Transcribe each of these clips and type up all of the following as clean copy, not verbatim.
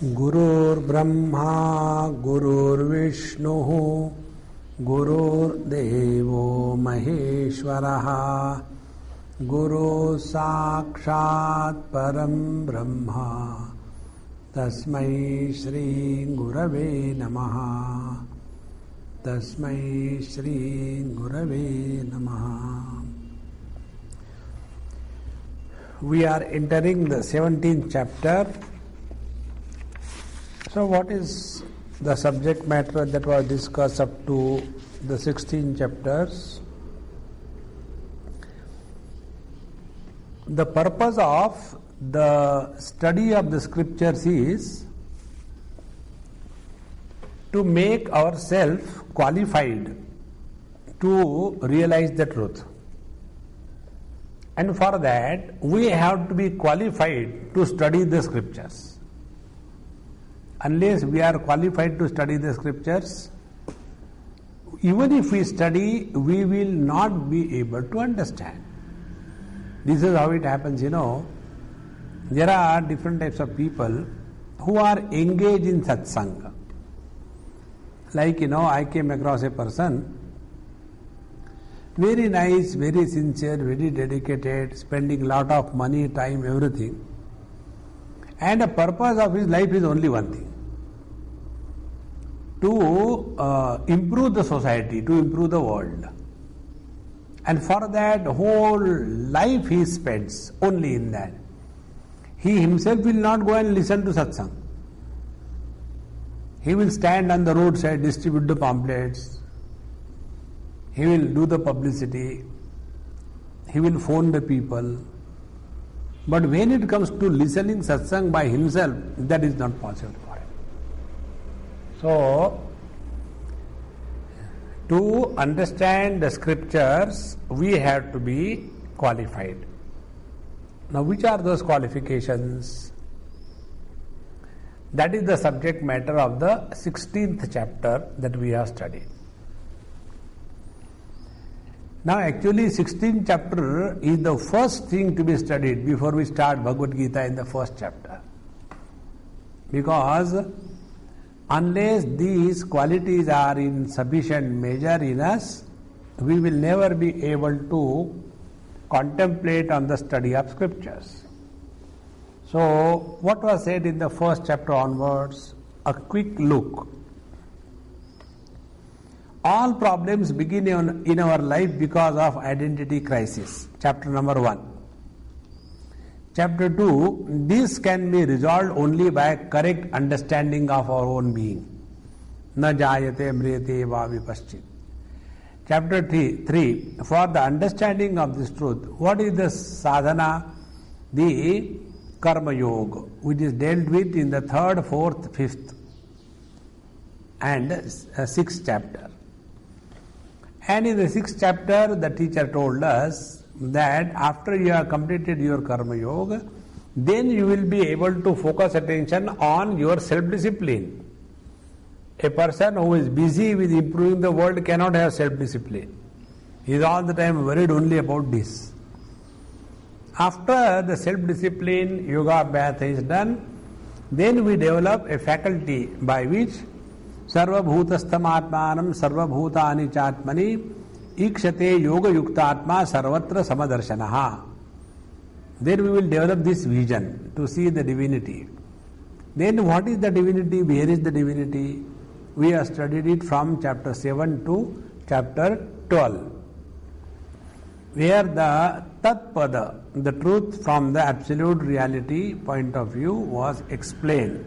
गुरुर्ब्रह्मा गुरुर्विष्णु गुरुर्देवो महेश्वरः गुरुः साक्षात् परं ब्रह्म तस्मै श्री गुरवे नमः। तस्मै श्री गुरवे नमः। We are entering the 17th chapter. So what is the subject matter that was discussed up to the 16 chapters? The purpose of the study of the scriptures is to make ourselves qualified to realize the truth. And for that, we have to be qualified to study the scriptures. Unless we are qualified to study the scriptures, even if we study, we will not be able to understand. This is how it happens, There are different types of people who are engaged in Satsang. Like, I came across a person, very nice, very sincere, very dedicated, spending lot of money, time, everything. And the purpose of his life is only one thing: to improve the society, to improve the world. And for that, whole life he spends only in that. He himself will not go and listen to Satsang. He will stand on the roadside, distribute the pamphlets. He will do the publicity. He will phone the people. But when it comes to listening Satsang by himself, that is not possible for him. So, to understand the scriptures, we have to be qualified. Now, which are those qualifications? That is the subject matter of the 16th chapter that we have studied. Now, actually, 16th chapter is the first thing to be studied before we start Bhagavad Gita in the first chapter. Because unless these qualities are in sufficient measure in us, we will never be able to contemplate on the study of scriptures. So, what was said in the first chapter onwards? A quick look. All problems begin in our life because of identity crisis. Chapter number 1. Chapter 2, this can be resolved only by correct understanding of our own being. Na jayate mriyate va vipaschit. Chapter 3, for the understanding of this truth, what is the sadhana? The karma yoga, which is dealt with in the 3rd, 4th, 5th and 6th chapter. And in the 6th chapter, the teacher told us that after you have completed your karma yoga, then you will be able to focus attention on your self-discipline. A person who is busy with improving the world cannot have self-discipline. He is all the time worried only about this. After the self-discipline yoga path is done, then we develop a faculty by which Sarva bhutastham atmanam sarva bhutani chatmani ikshate yoga yuktatma sarvatra samadarshanaha. Then we will develop this vision to see the divinity. Then what is the divinity? Where is the divinity? We have studied it from chapter 7 to chapter 12. Where the Tatpada, the truth from the absolute reality point of view, was explained.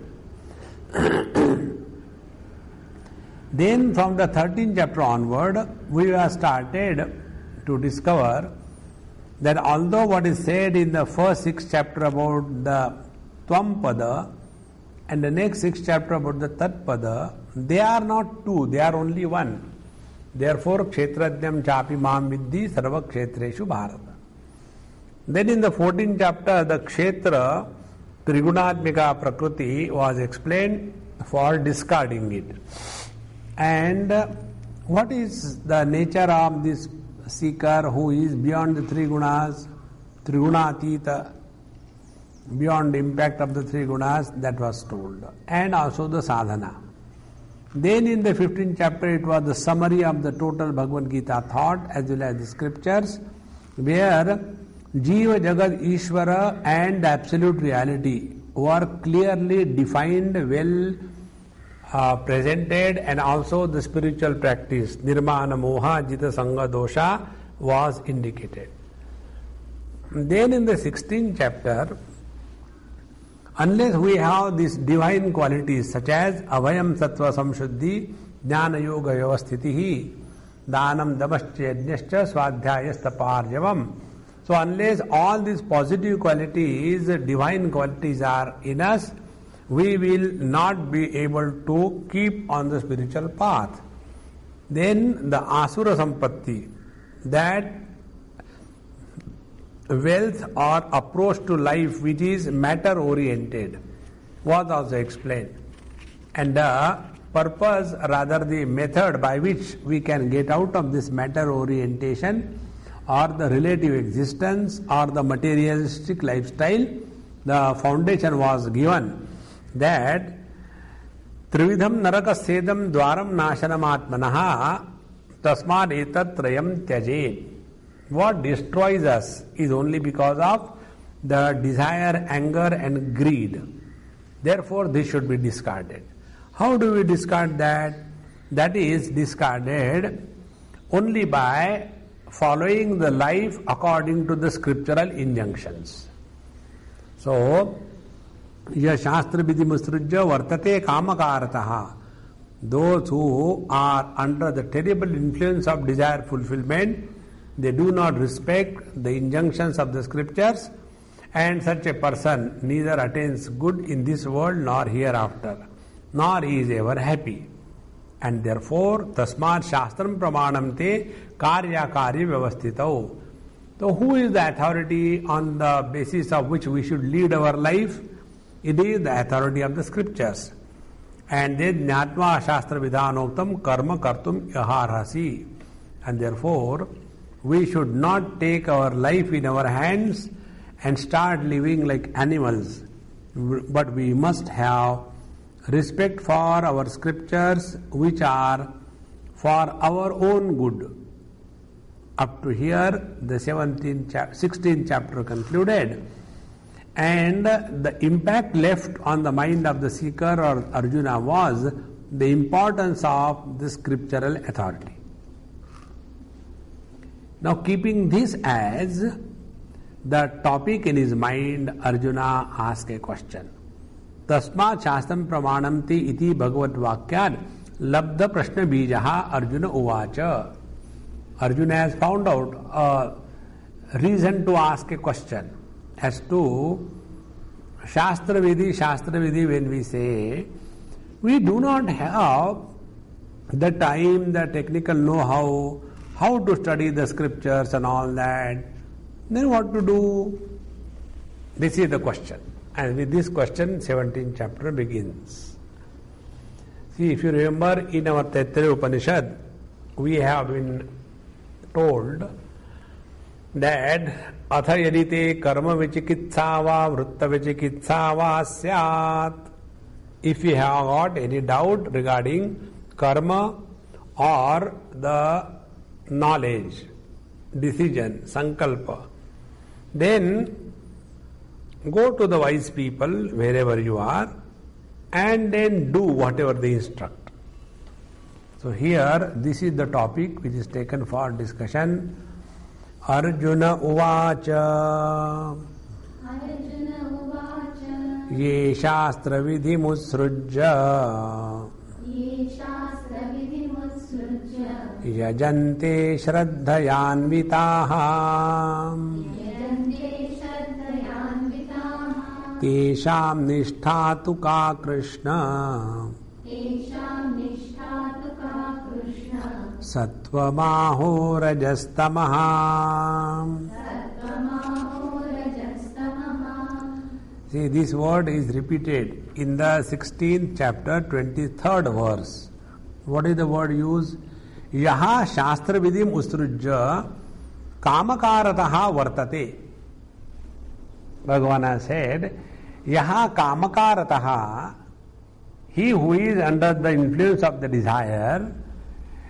Then from the 13th chapter onward, we have started to discover that although what is said in the first 6 chapter about the Twampada and the next 6 chapter about the Tatpada, they are not two, they are only one. Therefore, kshetrajnam chapi mam viddhi sarva kshetreshu bharata. Then in the 14th chapter, the kshetra trigunatmika prakriti was explained for discarding it. And what is the nature of this seeker who is beyond the 3 gunas, trigunatita? beyond the impact of the three gunas, that was told, and also the sadhana. Then in the 15th chapter, it was the summary of the total Bhagavad Gita thought as well as the scriptures, where Jiva, Jagat, Ishvara and the absolute reality were clearly defined, well presented, and also the spiritual practice, Nirmana Moha Jita Sangha Dosha, was indicated. Then in the 16th chapter, unless we have these divine qualities such as Avayam Sattva Samshuddhi, Jnana Yoga Vyavasthitihi, Dhanam Damascha Yajnascha Swadhyayasthaparjavam. So unless all these positive qualities, divine qualities are in us, we will not be able to keep on the spiritual path. Then the Asura Sampatti, that wealth or approach to life which is matter oriented, was also explained. And the purpose, rather the method by which we can get out of this matter orientation or the relative existence or the materialistic lifestyle, the foundation was given that Trividham Narakasedam Dwaram Nashanam Atmanaha Tasmad Etat Trayam Tyajed. What destroys us is only because of the desire, anger and greed. Therefore, this should be discarded. How do we discard that? That is discarded only by following the life according to the scriptural injunctions. So, ya shastra vidhi musrujya vartate kamakarataha. Those who are under the terrible influence of desire fulfillment, they do not respect the injunctions of the scriptures, and such a person neither attains good in this world nor hereafter, nor is ever happy. And therefore, tasmat shastram pramanam te karya karya vyavasthitau. So who is the authority on the basis of which we should lead our life? It is the authority of the scriptures. And then jnatva shastra vidhanoktam karma kartum yaharhasi. And therefore, we should not take our life in our hands and start living like animals, but we must have respect for our scriptures, which are for our own good. Up to here, the 16th chapter concluded, and the impact left on the mind of the seeker or Arjuna was the importance of the scriptural authority. Now, keeping this as the topic in his mind, Arjuna asked a question. Tasmat shastram pramanamti iti Bhagavad Vakyad labdha prashna bijaha Arjuna uvacha. Arjuna has found out a reason to ask a question as to Shastra Vidhi, when we say, we do not have the time, the technical know-how, how to study the scriptures and all that, then what to do? This is the question. And with this question, 17th chapter begins. See, if you remember in our Taittiriya Upanishad, we have been told that atha yadite karma vichikitsa va vrutta vichikitsa va syat. If you have got any doubt regarding karma or the knowledge, decision, sankalpa, then go to the wise people wherever you are and then do whatever they instruct. So here, this is the topic which is taken for discussion. Arjuna uvacha ye shastra vidhi musrujya yajante shraddhayanvitaha tesham nishtha tu ka Krishna Sattva rajastamaha. See, this word is repeated in the 16th chapter, 23rd verse. What is the word used? Yaha shastra vidhim usrujya kamakarataha vartate. Bhagavan has said, Yaha kamakarataha, he who is under the influence of the desire,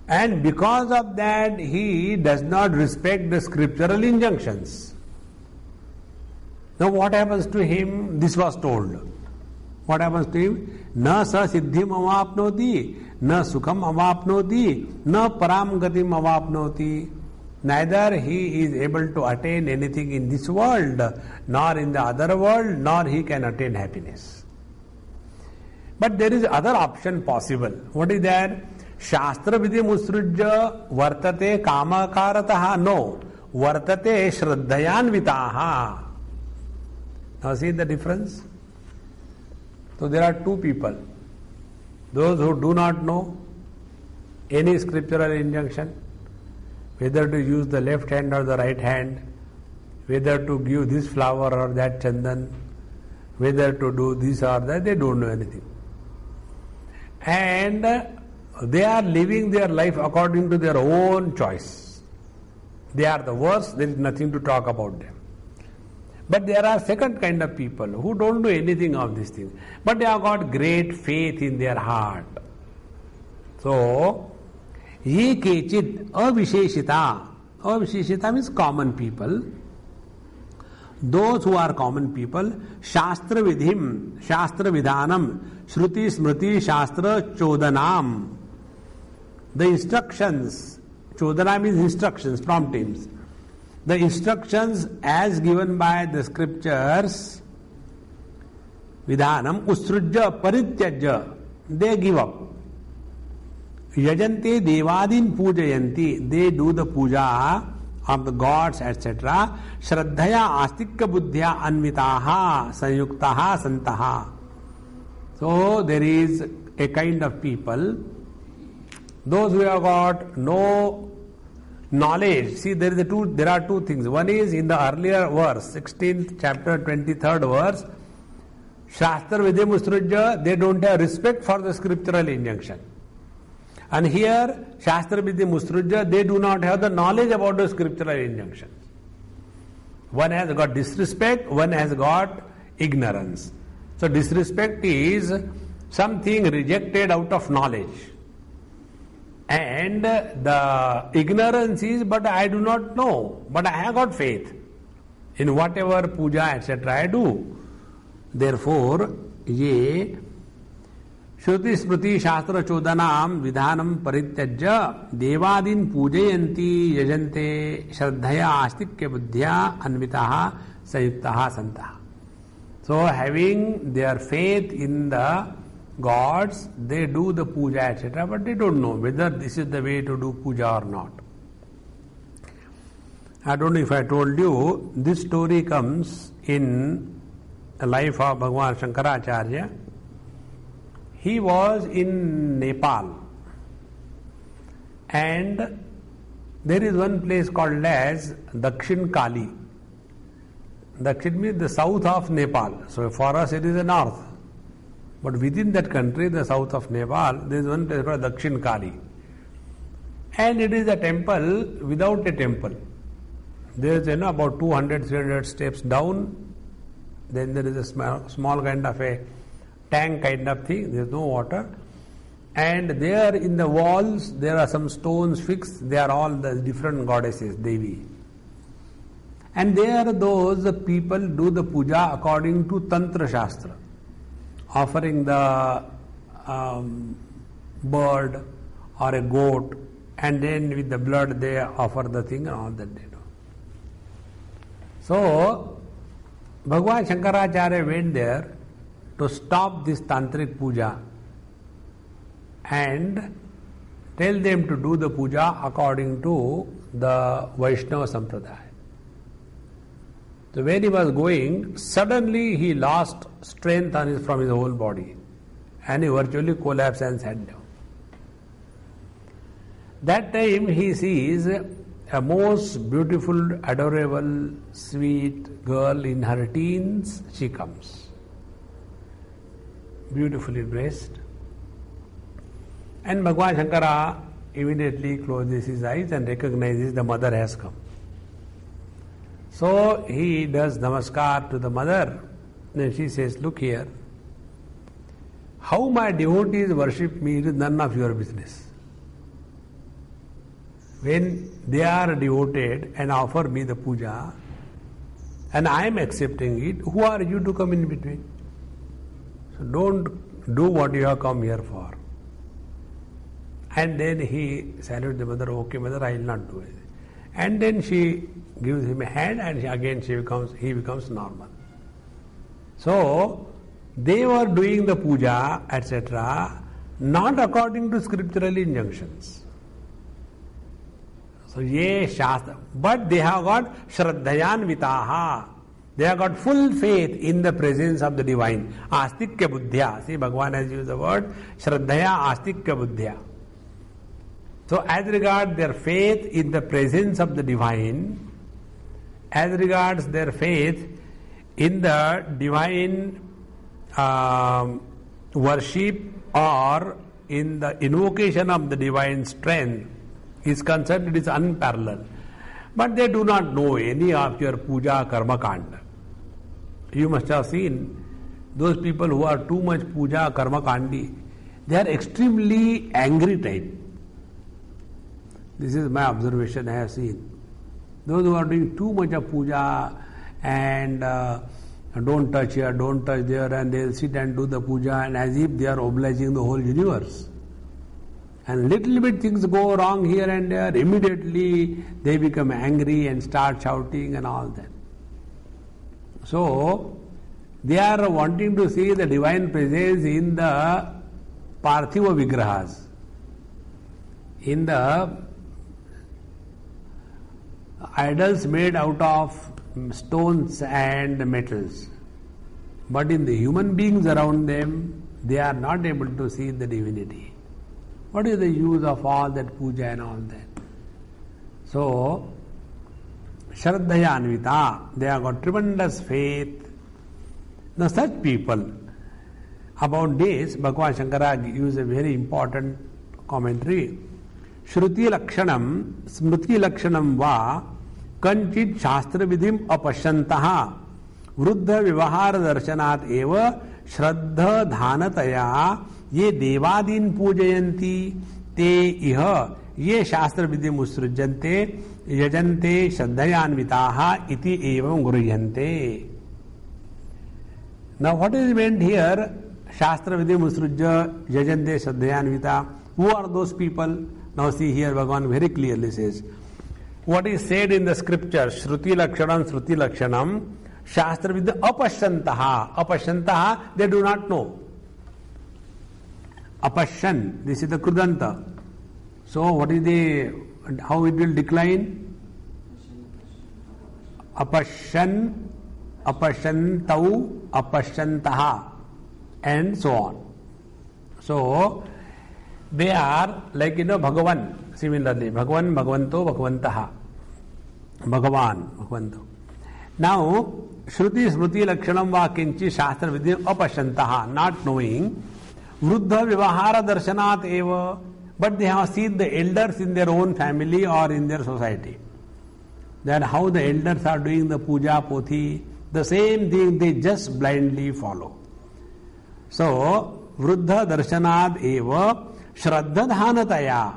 and because of that he does not respect the scriptural injunctions. Now what happens to him? This was told. What happens to him? Na sa siddhim avapnoti, na sukham avapnoti, na param gatim avapnoti. Neither he is able to attain anything in this world, nor in the other world, nor he can attain happiness. But there is other option possible. What is that? Shastra vidhi musrujya vartate kamakarataha. No. Vartate shraddhayanvitaha. Now see the difference? So there are two people. Those who do not know any scriptural injunction, whether to use the left hand or the right hand, whether to give this flower or that chandan, whether to do this or that, they don't know anything. And they are living their life according to their own choice. They are the worst, there is nothing to talk about them. But there are second kind of people who don't do anything of these things, but they have got great faith in their heart. So, ye kechit avisheshita. Avisheshita means common people. Those who are common people, shastra vidhim, shastra vidhanam, shruti smriti shastra chodanam. The instructions, chodana means instructions, promptings. The instructions as given by the scriptures, vidhanam, usrujya parityajya, they give up. Yajante devadin pujayanti, they do the puja of the gods, etc. Shraddhaya astikya buddhya anvitaha sanyuktaha santaha. So there is a kind of people, those who have got no knowledge. See, there are two things. One is in the earlier verse, 16th chapter, 23rd verse, Shastra Vidya Musrujya, they don't have respect for the scriptural injunction. And here, Shastra Vidya Musrujya, they do not have the knowledge about the scriptural injunctions. One has got disrespect, one has got ignorance. So disrespect is something rejected out of knowledge. And the ignorance is, but I do not know, but I have got faith in whatever puja, etc. I do. Therefore, ye Shruti Smriti Shastra Chodanam Vidhanam Parityajya Devadin Pujayanti Yajante Shraddhaya Astikya Buddhya Anvitaha Sayuktaha Santaha. So having their faith in the gods, they do the puja, etc., but they don't know whether this is the way to do puja or not. I don't know if I told you, this story comes in the life of Bhagavan Shankaracharya. He was in Nepal, and there is one place called as Dakshin Kali. Dakshin means the south of Nepal. So for us it is the north. But within that country, the south of Nepal, there is one place called Dakshin Kali. And it is a temple without a temple. There is about 200-300 steps down. Then there is a small kind of a tank kind of thing. There is no water. And there in the walls, there are some stones fixed. They are all the different goddesses, Devi. And there those people do the puja according to Tantra Shastra, offering the bird or a goat, and then with the blood they offer the thing and all that they do. So, Bhagavan Shankaracharya went there to stop this tantric puja and tell them to do the puja according to the Vaishnava Sampradaya. So when he was going, suddenly he lost strength from his whole body and he virtually collapsed and sat down. That time he sees a most beautiful, adorable, sweet girl in her teens. She comes, beautifully dressed. And Bhagavan Shankara immediately closes his eyes and recognizes the mother has come. So he does namaskar to the mother. Then she says, look here, how my devotees worship me is none of your business. When they are devoted and offer me the puja, and I am accepting it, who are you to come in between? So don't do what you have come here for. And then he salutes the mother, okay mother, I will not do it. And then she gives him a hand and he becomes normal. So, they were doing the puja, etc., not according to scriptural injunctions. So, ye shastra, but they have got shraddhayanvitaha. They have got full faith in the presence of the divine. Astikya buddhya. See, Bhagavan has used the word shraddhaya astikya buddhya. So, as regards their faith in the presence of the divine, as regards their faith in the divine worship or in the invocation of the divine strength is concerned, it is unparalleled. But they do not know any of your puja karma kanda. You must have seen those people who are too much puja karma kandi, they are extremely angry type. This is my observation, I have seen. Those who are doing too much of puja and don't touch here, don't touch there, and they'll sit and do the puja and as if they are obliging the whole universe. And little bit things go wrong here and there, immediately they become angry and start shouting and all that. So, they are wanting to see the divine presence in the Parthiva Vigrahas, in the idols made out of stones and metals. But in the human beings around them, they are not able to see the divinity. What is the use of all that puja and all that? So, Shraddhayanvita, they have got tremendous faith. Now, such people, about this, Bhagavan Shankara gives a very important commentary. Shruti lakshanam, smriti lakshanam va, kanchit shastra vidhim apashyantaha, vruddha vivahara darshanat eva, shraddha dhanataya, ye devadin pujayanti, te iha, ye shastra vidhim usrujyante, yajante shraddhayanvitaha, iti evam guruyante. Now what is meant here? Shastra vidhim usrujya, yajante shraddhayanvita. Who are those people? Now see here, Bhagavan very clearly says, what is said in the scripture, Shruti Lakshanam, Shastra Vidya Apashyantaha, they do not know. Apashyan, this is the Krudanta. So what is how it will decline? Apashyan, Apashyantau, Apashyantaha, and so on. So, they are like, Bhagavan, similarly, Bhagavan, Bhagavanto, Bhagavantaha. Bhagavan, Bhagavanto. Now, Shruti, Smruti, Lakshanam, Vakinchi, Shastra, Vidya, Apashyantaha, not knowing, Vruddha, Vivahara, Darshanat, Eva, but they have seen the elders in their own family or in their society. That how the elders are doing the puja, pothi, the same thing they just blindly follow. So, Vruddha, Darshanat, Eva, Shraddha Dhanataya,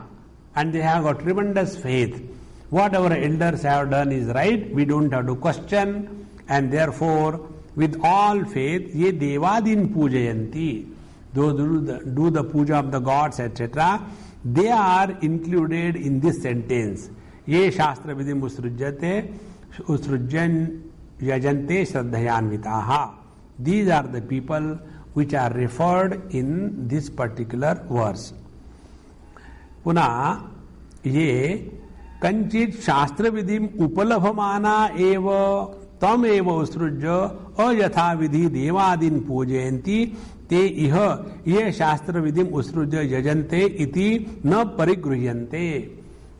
and they have got tremendous faith. What our elders have done is right, we don't have to question, and therefore, with all faith, ye devadin pujayanti, those who do the puja of the gods, etc., they are included in this sentence. Ye shastra vidhim usrujyan yajante shraddhayanvitaha. These are the people which are referred in this particular verse. Puna ye kanchit shastra vidhim upalabhamana eva tam eva usrujya ayatha vidhi devadin pujayanti te iha ye shastra vidhim usrujya yajante iti na parigruhyante.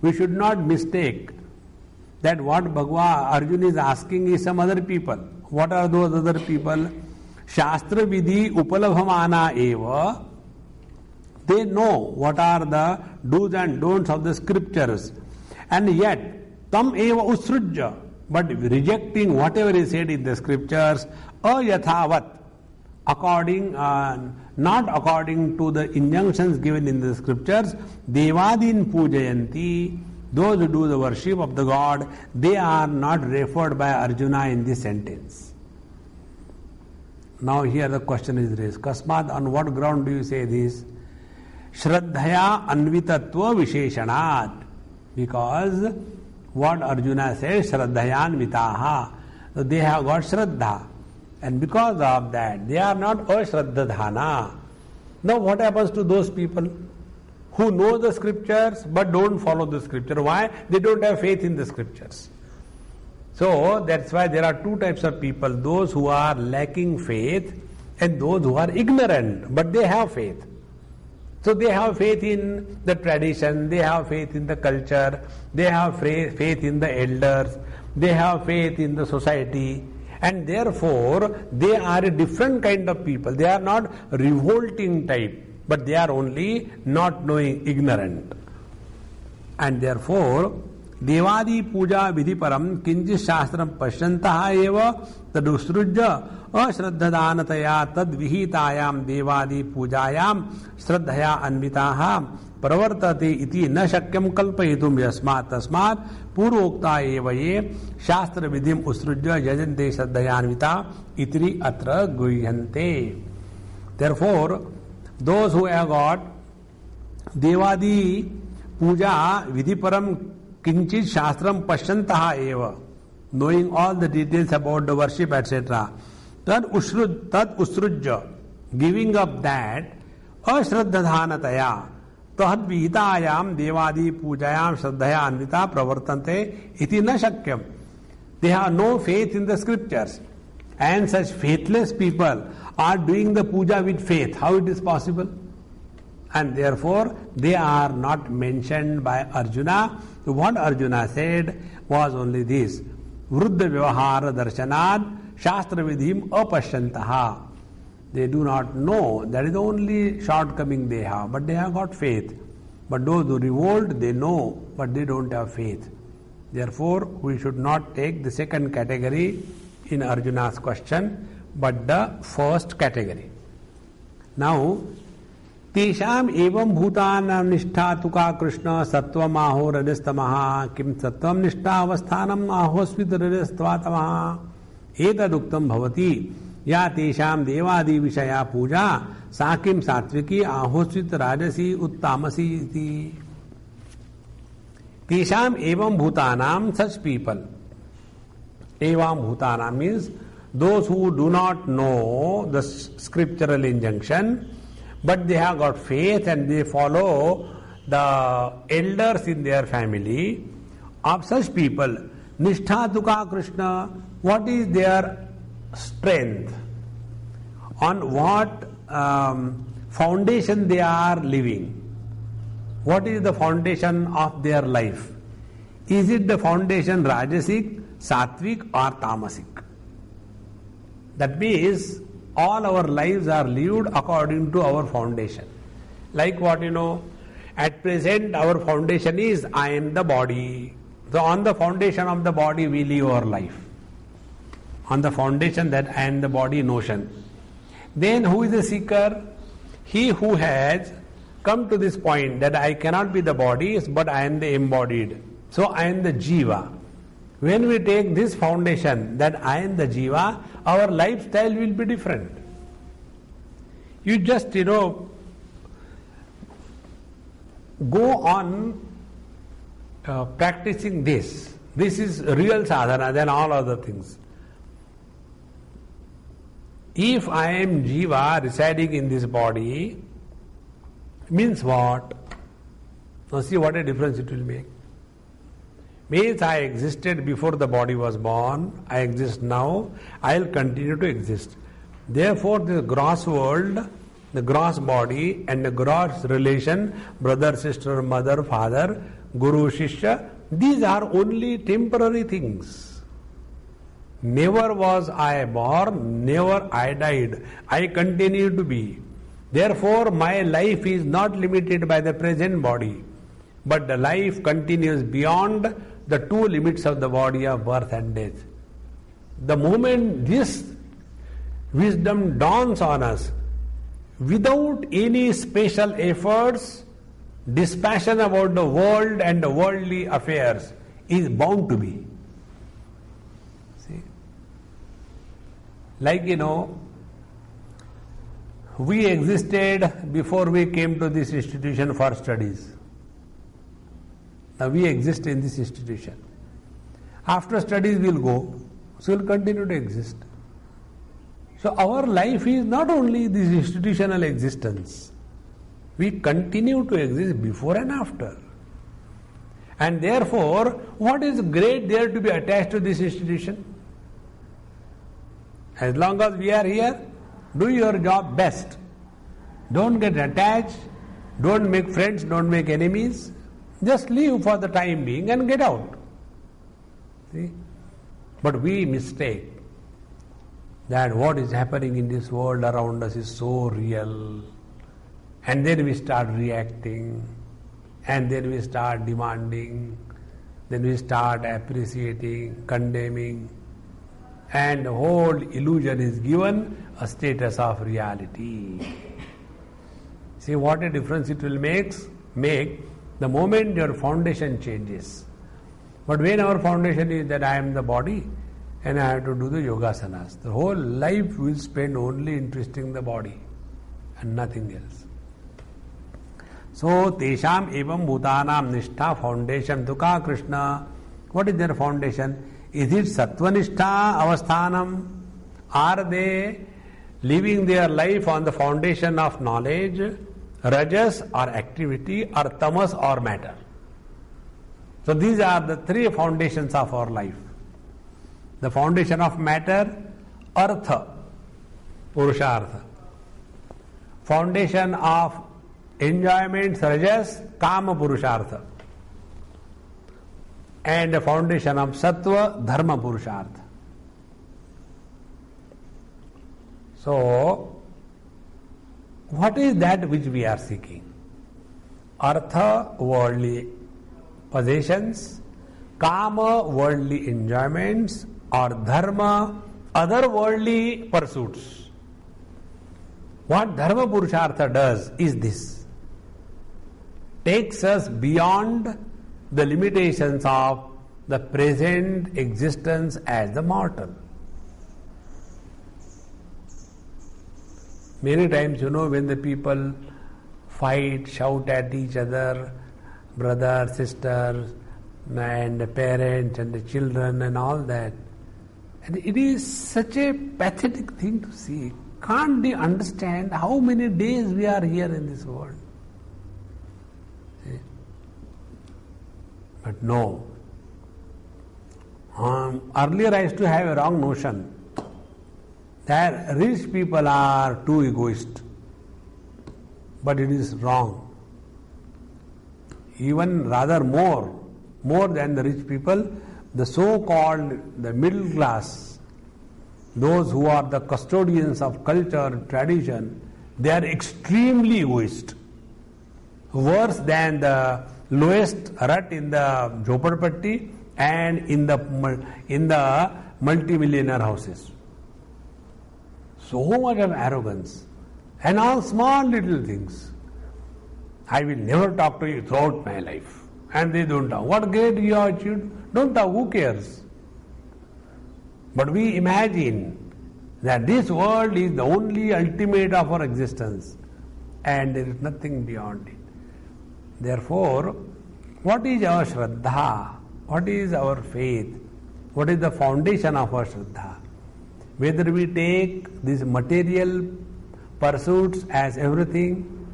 We should not mistake that what Bhagwan Arjuna is asking is some other people. What are those other people? Shastra vidhi upalabhamana eva. They know what are the do's and don'ts of the scriptures. And yet, tam eva usrujya. but rejecting whatever is said in the scriptures, ayathavat, not according to the injunctions given in the scriptures, devadin pujayanti, those who do the worship of the God, they are not referred by Arjuna in this sentence. Now here the question is raised, Kasmad, on what ground do you say this? Shraddhaya anvitatva visheshanat. Because what Arjuna says, Shraddhaya anvitaha. So they have got Shraddha. And because of that, they are not ashraddhadhana. Now what happens to those people who know the scriptures but don't follow the scripture? Why? They don't have faith in the scriptures. So that's why there are two types of people, those who are lacking faith and those who are ignorant, but they have faith. So they have faith in the tradition, they have faith in the culture, they have faith in the elders, they have faith in the society, and therefore they are a different kind of people. They are not revolting type, but they are only not knowing, ignorant. And therefore, Devadi puja vidhi param kinchit shastram pashyantaha eva tadusrujya ashraddhadanataya tad vihitayam devadi pujayam shraddhaya anvitaha pravartate iti na shakyam kalpayitum yasmat tasmat purvokta eva ye shastra vidhim usrujya yajante shraddhaya anvita itri atra guhyante. Therefore, those who have got devadi puja vidhi param kinchit shastram pashyantaha eva, knowing all the details about the worship, etc. Tad usrujya, giving up that, ashraddhadhanataya, tad vihitayam devadi pujayam shraddhaya anvita pravartante iti na shakyam. They have no faith in the scriptures. And such faithless people are doing the puja with faith. How it is possible? And therefore, they are not mentioned by Arjuna. So what Arjuna said was only this: Vruddha vyavahara darshanad shastra vidhim apashyantaha. They do not know. That is the only shortcoming they have. But they have got faith. But those who revolt, they know, but they don't have faith. Therefore, we should not take the second category in Arjuna's question, but the first category. Now, तेषाम एवं भूतानां निष्ठा तुका कृष्ण सत्वम आहो रजस्तमः किम सत्वम निष्ठा अवस्थानम आहोस्वित रजस्तवातमः एतदुक्तम भवति या तेषाम देवादि विषया पूजा सा किम सात्विकी आहोस्वित राजसी उत्तामसी इति. तेषाम एवं भूतानां, such people, एवं भूतानां means those who do not know the scriptural injunction, but they have got faith and they follow the elders in their family. Of such people, Nishtha Tuka Krishna, what is their strength? On what foundation they are living? What is the foundation of their life? Is it the foundation Rajasic, Sattvic or Tamasic? That means all our lives are lived according to our foundation. Like what at present our foundation is I am the body. So on the foundation of the body we live our life. On the foundation that I am the body notion. Then who is the seeker? He who has come to this point that I cannot be the body, but I am the embodied. So I am the jiva. When we take this foundation that I am the jiva, our lifestyle will be different. You just, go on practicing this. This is real sadhana than all other things. If I am jiva residing in this body, means what? Now see what a difference it will make. Means I existed before the body was born, I exist now, I will continue to exist. Therefore, the gross world, the gross body and the gross relation, brother, sister, mother, father, guru, shishya, these are only temporary things. Never was I born, never I died. I continue to be. Therefore, my life is not limited by the present body, but the life continues beyond the two limits of the body of birth and death. The moment this wisdom dawns on us, without any special efforts, dispassion about the world and the worldly affairs is bound to be. See? Like, we existed before we came to this institution for studies. Now we exist in this institution. After studies we'll go, so we'll continue to exist. So our life is not only this institutional existence. We continue to exist before and after. And therefore, what is great there to be attached to this institution? As long as we are here, do your job best. Don't get attached, don't make friends, don't make enemies. Just live for the time being and get out. See? But we mistake that what is happening in this world around us is so real. And then we start reacting, and then we start demanding, then we start appreciating, condemning, and the whole illusion is given a status of reality. See what a difference it will make the moment your foundation changes. But when our foundation is that I am the body and I have to do the yogasanas, the whole life will spend only in twisting the body and nothing else. So, tesham evam bhutanam nishtha foundation tuka Krishna. What is their foundation? Is it sattvanishtha avasthanam? Are they living their life on the foundation of knowledge, rajas or activity, or tamas or matter? So these are the three foundations of our life. The foundation of matter, artha, purushartha. Foundation of enjoyment, rajas, kama purushartha. And the foundation of sattva, dharma purushartha. So, what is that which we are seeking? Artha, worldly possessions, kama, worldly enjoyments, or dharma, other worldly pursuits. What dharma purushartha does is this: takes us beyond the limitations of the present existence as the mortal. Many times, when the people fight, shout at each other, brothers, sisters, and the parents and the children and all that, and it is such a pathetic thing to see. Can't they understand how many days we are here in this world? See? But no. Earlier I used to have a wrong notion that rich people are too egoist. But it is wrong. Even rather more than the rich people, the so-called the middle class, those who are the custodians of culture, tradition, they are extremely egoist. Worse than the lowest rut in the Jhopadpatti and in the multi-millionaire houses. So much of arrogance and all small little things. I will never talk to you throughout my life. And they don't talk. What great you have achieved? Don't talk, who cares? But we imagine that this world is the only ultimate of our existence and there is nothing beyond it. Therefore, what is our Shraddha? What is our faith? What is the foundation of our Shraddha? Whether we take these material pursuits as everything,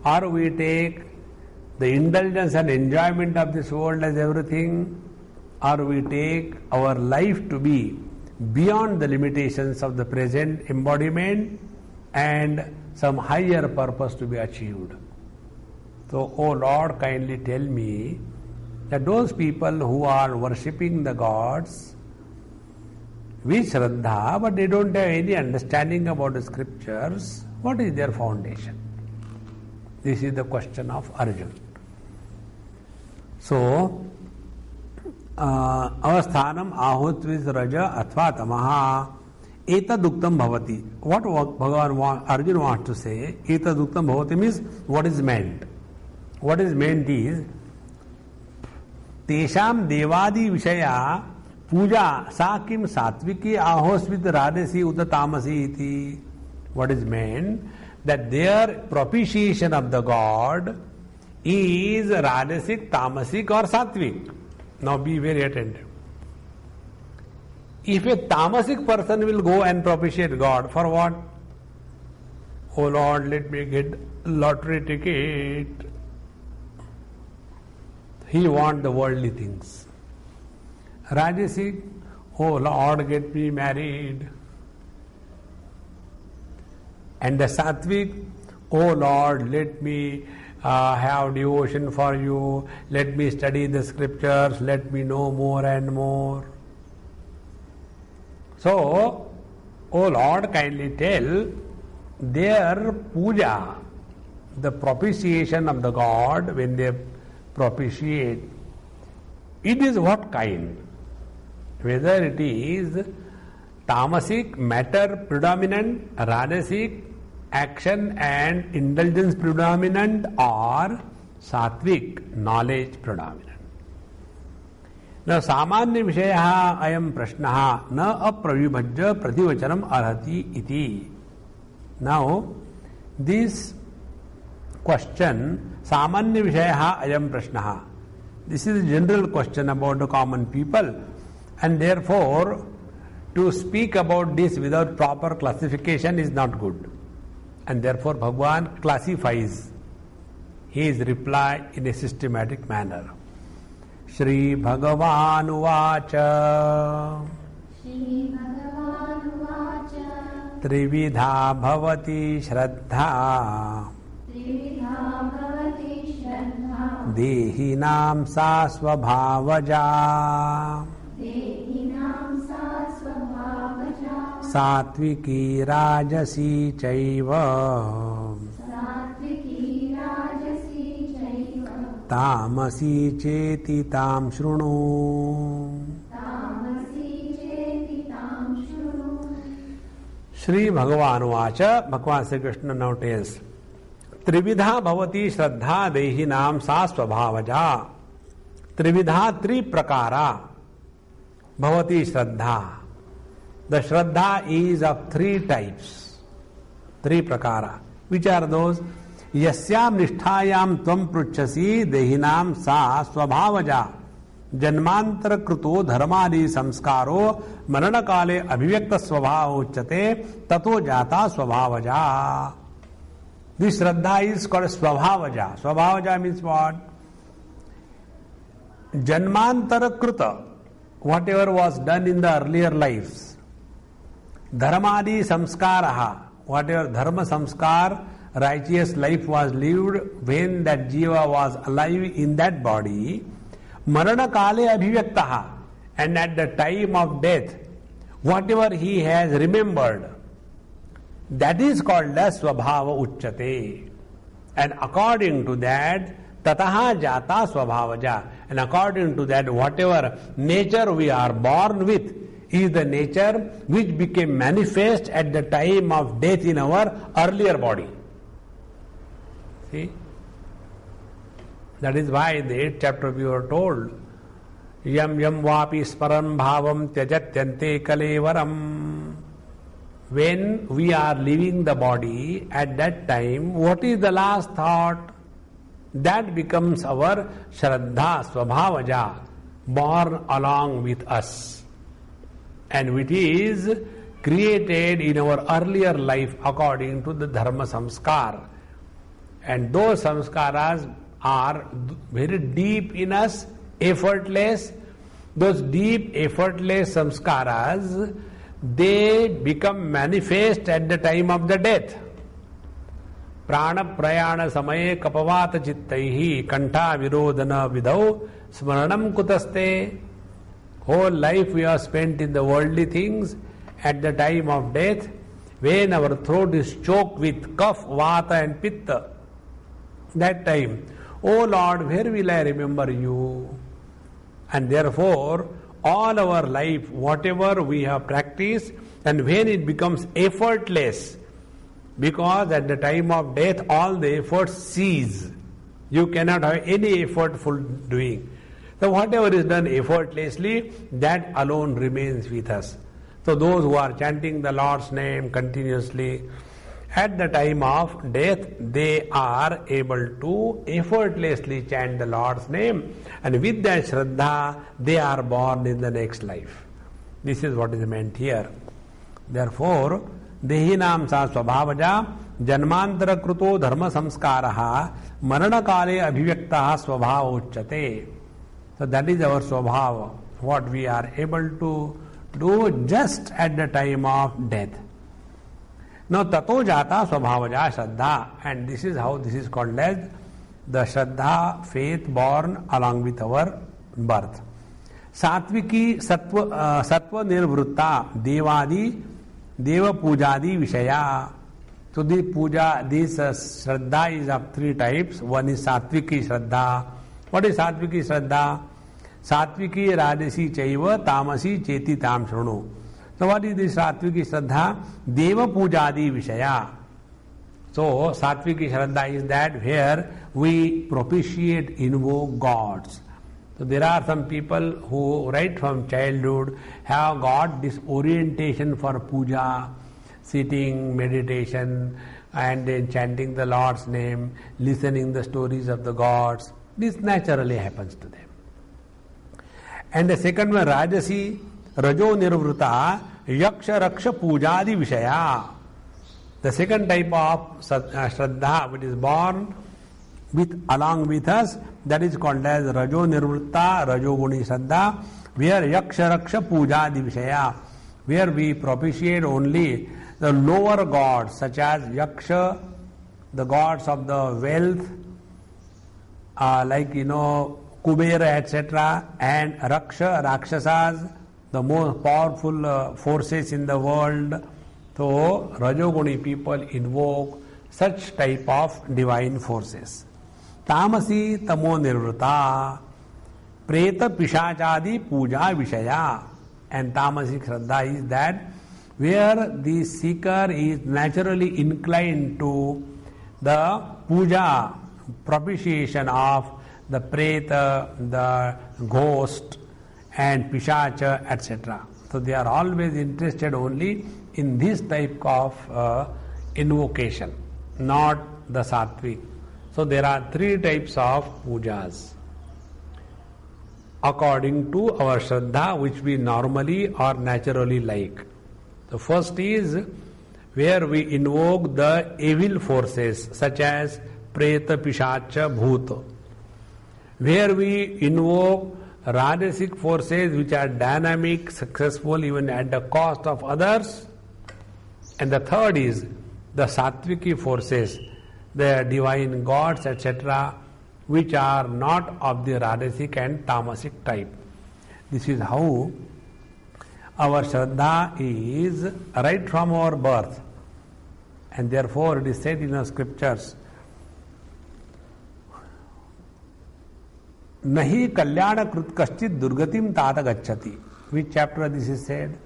or we take the indulgence and enjoyment of this world as everything, or we take our life to be beyond the limitations of the present embodiment and some higher purpose to be achieved. So, O Lord, kindly tell me that those people who are worshipping the gods with Shraddha, but they don't have any understanding about the scriptures, what is their foundation? This is the question of Arjuna. So, अवस्थानम आहूत with raja अथवा tamaha etaduktam bhavati. What Arjuna wants to say, etaduktam bhavati means what is meant. What is meant is तेषाम देवादि विषया पूजा सा किम सात्विकी आहोस्वित राजसी उत तामसी इति. What is meant? That their propitiation of the god is rajasic, tamasic or sattvic. Now be very attentive. If a tamasic person will go and propitiate God, for what? Oh Lord, let me get lottery ticket. He wants the worldly things. Rajasic, oh Lord, get me married. And the sattvic, oh Lord, let me have devotion for you, let me study the scriptures, let me know more and more. So, oh Lord, kindly tell their puja, the propitiation of the God, when they propitiate, it is what kind? Whether it is tamasic, matter predominant, rajasic, action and indulgence predominant, or sattvic, knowledge predominant. Now, samanya vishaya ayam prashnaha na apravibhajya prativachanam arhati iti. Now, this question, samanya vishaya ayam prashnaha, this is a general question about the common people, and therefore to speak about this without proper classification is not good. And therefore Bhagavan classifies his reply in a systematic manner. Shri Bhagavan Uvacha Trividha Bhavati Shraddha Dehinam Sa Swabhavaja Satviki Rajasi Chaiva Tamasi Cheti Tam Shrunu. Shri Bhagavan Vacha, Bhagavan Sri Krishna now tells, Trividha Bhavati Shraddha Dehinam Sa Swabhavaja. Trividha, three prakara. Bhavati Shraddha. The Shraddha is of three types, three prakara. Which are those? Yasyam nisthayam tvam pruchasi dehinam sa swabhavaja janmantara kruto dharmadi samskaro maranakale abhivyakta swabhava uchyate tato jata swabhavaja. This Shraddha is called swabhavaja. Swabhavaja means what? Janmantara kruta, whatever was done in the earlier lives. Dharmadi samskaraha, whatever dharma samskar, righteous life was lived when that jiva was alive in that body. Marana kale abhivyaktaha, and at the time of death, whatever he has remembered, that is called as swabhava uchyate. And according to that, tataha jata swabhavaja. And according to that, whatever nature we are born with is the nature which became manifest at the time of death in our earlier body. See? That is why in the 8th chapter we were told, Yam yam vapi sparam bhavam tyajatyante kalevaram. When we are leaving the body, at that time, what is the last thought? That becomes our Shraddha, Swabhavaja, born along with us. And which is created in our earlier life according to the Dharma Samskar. And those samskaras are very deep in us, effortless. Those deep, effortless samskaras, they become manifest at the time of the death. Prana prayana samaye kapavata chittaihi kantha virodana vidau smaranam kutaste. Whole life we have spent in the worldly things. At the time of death, when our throat is choked with cough, vata and pitta, that time, oh Lord, where will I remember you? And therefore, all our life, whatever we have practiced, and when it becomes effortless, because at the time of death all the efforts cease. You cannot have any effortful doing. So whatever is done effortlessly, that alone remains with us. So those who are chanting the Lord's name continuously, at the time of death, they are able to effortlessly chant the Lord's name, and with that Shraddha, they are born in the next life. This is what is meant here. Therefore, Dehinam sa swabhavaja janmantara kruto dharma samskaraha marana kale abhivyaktaha swabhava uchyate. So that is our swabhava, what we are able to do just at the time of death. Now tato jata swabhavaja shraddha, and this is how this is called as the shraddha, faith born along with our birth. Satviki sattva nirvrutta devadi deva pujadi vishaya. So the puja, this shraddha is of three types. One is satviki shraddha. What is satviki shraddha? Satviki rajasi chaiva tamasi cheti tam shrunu. So what is this satviki shraddha? Deva pujadi vishaya. So satviki shraddha is that where we propitiate, invoke gods. So there are some people who right from childhood have got this orientation for puja, sitting, meditation, and then chanting the Lord's name, listening the stories of the gods. This naturally happens to them. And the second one, rajasi, rajo nirvrutta, yaksha raksha pujadi vishaya. The second type of shraddha which is born along with us, that is called as rajo nirvrutta, rajo guni shraddha, where yaksha raksha pujadi vishaya, where we propitiate only the lower gods such as yaksha, the gods of the wealth, like Kubera, etc., and Raksha, Rakshasas, the most powerful forces in the world. So, Rajoguni people invoke such type of divine forces. Tamasi tamo nirvrata, preta pishachadi puja vishaya. And tamasic shraddha is that where the seeker is naturally inclined to the puja, propitiation of the preta, the ghost, and pishacha, etc. So they are always interested only in this type of invocation, not the sattvic. So there are three types of pujas according to our shraddha, which we normally or naturally like. The first is where we invoke the evil forces such as preta, pishacha, bhuta. Where we invoke rajasic forces which are dynamic, successful even at the cost of others. And the third is the sattviki forces, the divine gods, etc., which are not of the rajasic and tamasic type. This is how our shraddha is right from our birth. And therefore it is said in the scriptures, Nahi kalyana krut kaschit durgatim tata gacchati. Which chapter this is said?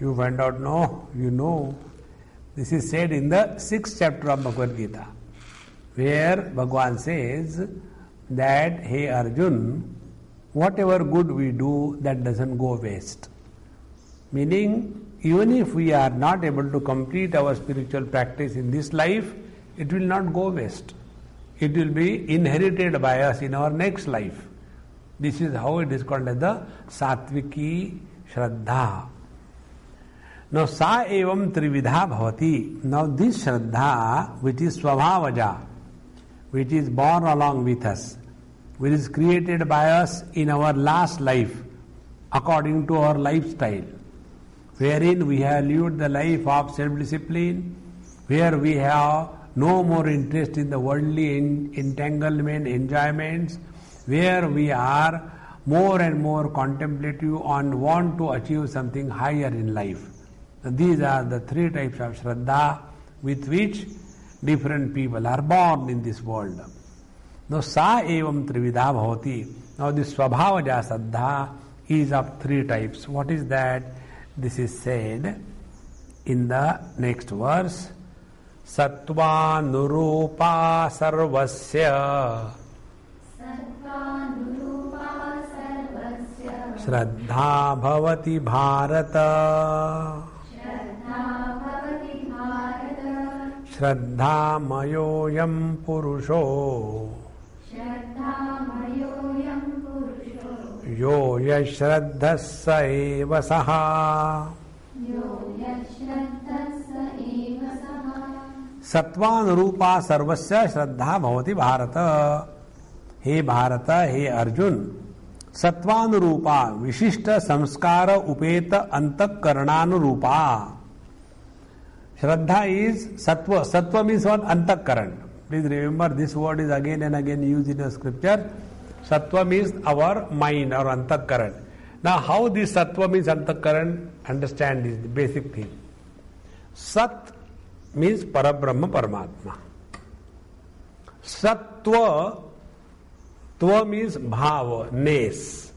You find out? No, you know. This is said in the 6th chapter of Bhagavad Gita, where Bhagavan says that, hey Arjun, whatever good we do, that doesn't go waste. Meaning, even if we are not able to complete our spiritual practice in this life, it will not go waste. It will be inherited by us in our next life. This is how it is called as the Sattviki Shraddha. Now, Sa evam Trividha Bhavati. Now, this Shraddha, which is Swabhavaja, which is born along with us, which is created by us in our last life, according to our lifestyle, wherein we have lived the life of self-discipline, where we have no more interest in the worldly entanglement, enjoyments, where we are more and more contemplative and want to achieve something higher in life. So these are the three types of Shraddha with which different people are born in this world. Now sa evam trividha bhavati. Now this swabhavaja saddha is of three types. What is that? This is said in the next verse. Sattva nurupa sarvasya Shraddha bhavati bharata Shraddha mayoyam purusho Yo yashraddhassa eva saha Sattvanurupa sarvasya Shraddha bhavati bharata. He Bharata, he Arjun, Sattvanurupa Vishishta Samskara Upeta Antakarananurupa. Shraddha is Sattva. Sattva means what? Antakaran. Please remember this word is again and again used in the scripture. Sattva means our mind or Antakaran. Now how this Sattva means Antakaran? Understand this the basic thing. Sat means Parabrahma Paramatma. Sattva, Tva means bhava, ness,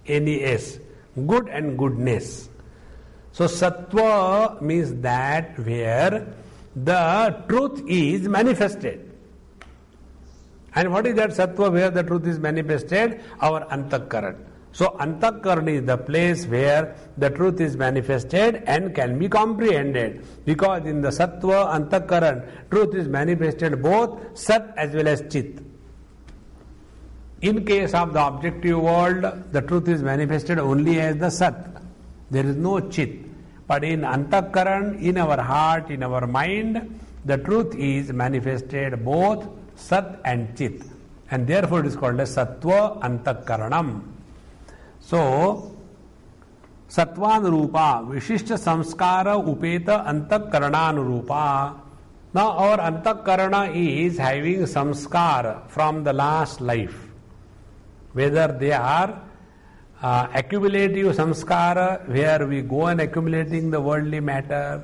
N-E-S, good and goodness. So sattva means that where the truth is manifested. And what is that sattva where the truth is manifested? Our antakaran. So antakaran is the place where the truth is manifested and can be comprehended. Because in the sattva, antakaran, truth is manifested both sat as well as chit. In case of the objective world, the truth is manifested only as the sat. There is no chit. But in antakaran, in our heart, in our mind, the truth is manifested both sat and chit. And therefore it is called as sattva antakaranam. So, sattvanurupa, vishishta samskara upeta antakarananurupa. Now our antakarana is having samskara from the last life. Whether they are accumulative samskara, where we go on accumulating the worldly matter,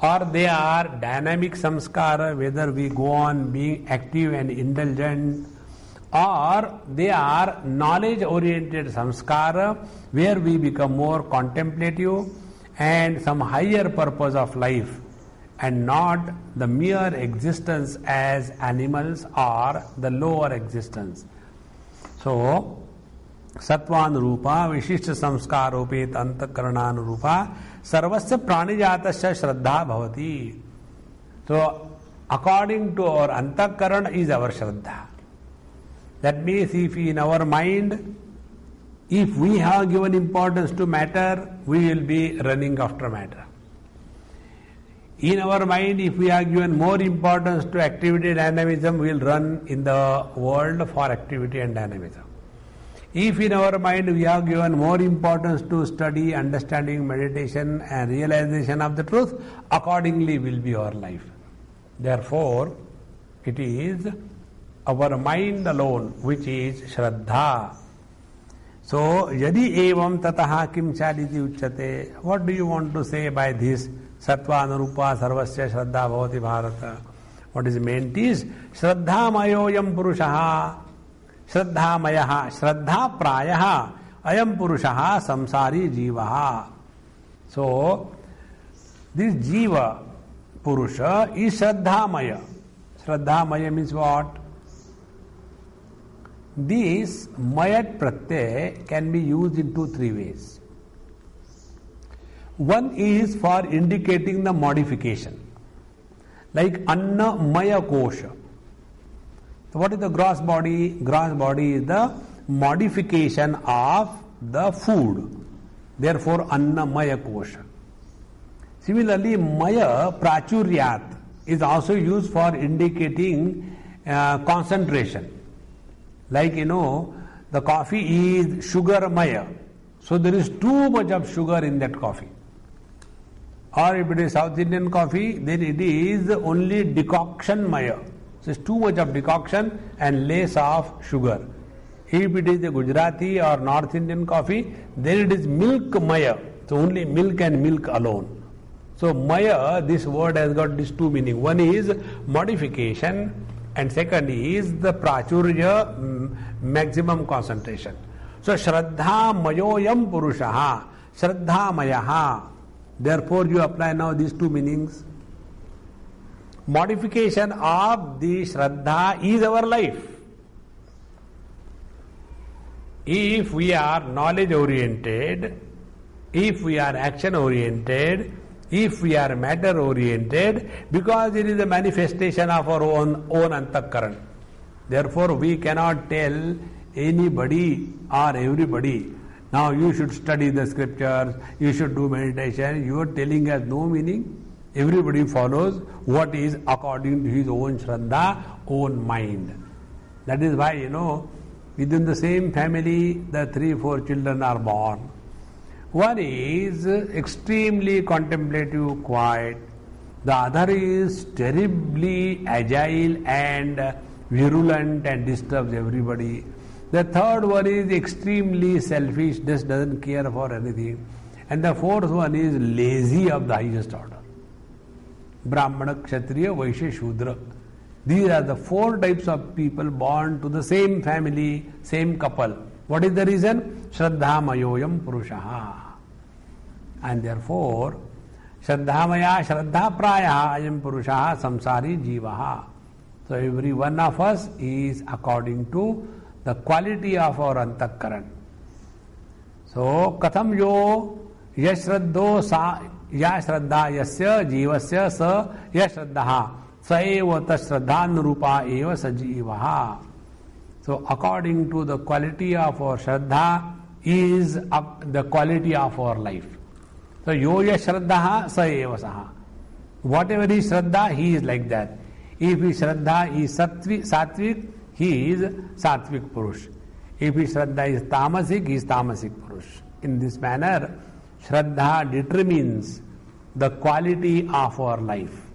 or they are dynamic samskara, whether we go on being active and indulgent, or they are knowledge-oriented samskara, where we become more contemplative and some higher purpose of life, and not the mere existence as animals or the lower existence. So, Sattvanurupa, Vishishta Samskaropet Antakarananurupa, Sarvasya Pranijatasya Shraddha Bhavati. So, according to our Antakaran is our Shraddha. That means if in our mind, if we have given importance to matter, we will be running after matter. In our mind, if we have given more importance to activity dynamism, we will run in the world for activity and dynamism. If in our mind we have given more importance to study, understanding, meditation and realization of the truth, accordingly will be our life. Therefore, it is our mind alone which is Shraddha. So, yadi evam tataha kim chaliti uchyate. What do you want to say by this? Sattva anurupa sarvasya Shraddha bhavati bharata. What is meant is Shraddha mayoyam purushaha. Shraddha mayaha. Shraddha prayaha. Ayam purushaha samsari jivaha. So, this jiva purusha is Shraddha maya. Shraddha maya means what? This mayat pratyay can be used in 2-3 ways. One is for indicating the modification, like Anna Maya Kosha. So what is the gross body? Gross body is the modification of the food. Therefore, Anna Maya Kosha. Similarly, Maya Prachuryat is also used for indicating concentration. Like the coffee is sugar maya. So there is too much of sugar in that coffee. Or if it is South Indian coffee, then it is only decoction maya. So it's too much of decoction and less of sugar. If it is a Gujarati or North Indian coffee, then it is milk maya. So only milk and milk alone. So maya, this word has got these two meanings. One is modification And second is the prachurya, maximum concentration. So Shraddha Mayoyam Purushaha, Shraddha Mayaha. Therefore you apply now these two meanings. Modification of the Shraddha is our life. If we are knowledge oriented, if we are action oriented, if we are matter oriented, because it is a manifestation of our own antakaran. Therefore we cannot tell anybody or everybody, now you should study the scriptures, you should do meditation. You are telling us no meaning. Everybody follows what is according to his own Shraddha, own mind. That is why, within the same family, the 3-4 children are born. One is extremely contemplative, quiet. The other is terribly agile and virulent and disturbs everybody. The third one is extremely selfish, just doesn't care for anything. And the fourth one is lazy of the highest order. Brahmana, Kshatriya, Vaishya, Shudra. These are the 4 types of people born to the same family, same couple. What is the reason? Shraddha Mayoyam Purushaha. And therefore, Shraddha Maya, Shraddha Prayaha, Ayam Purushaha, Samsari Jivaha. So every one of us is according to the quality of our antakaran. So, Katham yo yashraddho sa ya shraddha yasya jivasya sa yashraddha sa eva tasraddhanurupa eva sajivaha. So, according to the quality of our shraddha is the quality of our life. So, yo yashraddha sa eva saha. Whatever is shraddha, he is like that. If his shraddha is sattvic, he is sattvic purush. If his shraddha is tamasic, he is tamasic purush. In this manner, shraddha determines the quality of our life.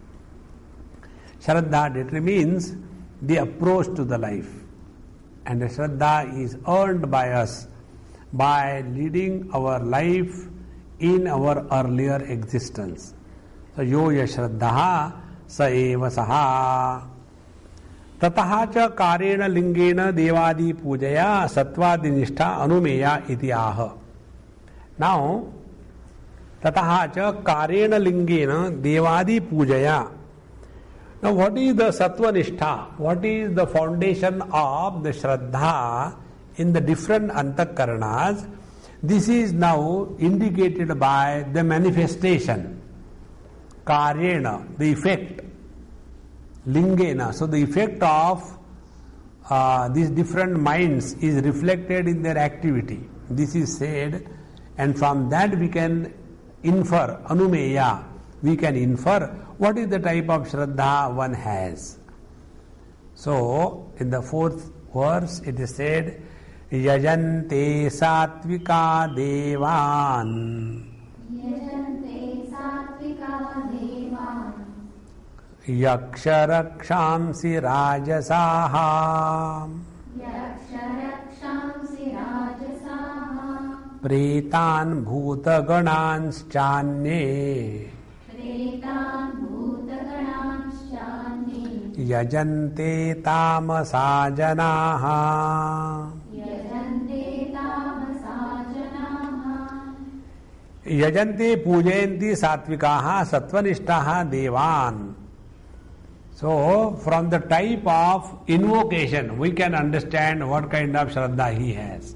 Shraddha determines the approach to the life. And the shraddha is earned by us by leading our life in our earlier existence. So, yo yashraddha sa eva saha. Tataha cha karena lingena devadi pujaya satvadi nishtha anumeya iti aha. Now, tataha cha karena lingena devadi pujaya. Now, what is the sattva nishtha? What is the foundation of the shraddha in the different antakaranas? This is now indicated by the manifestation. Karena, the effect. Lingena. So the effect of these different minds is reflected in their activity. This is said, and from that we can infer, anumeya, we can infer what is the type of shraddha one has. So, in the 4th verse it is said, yajante satvika devan. Yajante satvika devan. Yaksharakṣamsi rajasaha. Yaksharakṣamsi rajasaha. Pretan bhutagananscanye. Pretan bhutagananscanye. Yajante tamasa janaha. Yajante tamasa janaha. Yajante pujayanti satvikaha sattvanishtaha devan. So, from the type of invocation, we can understand what kind of shraddha he has.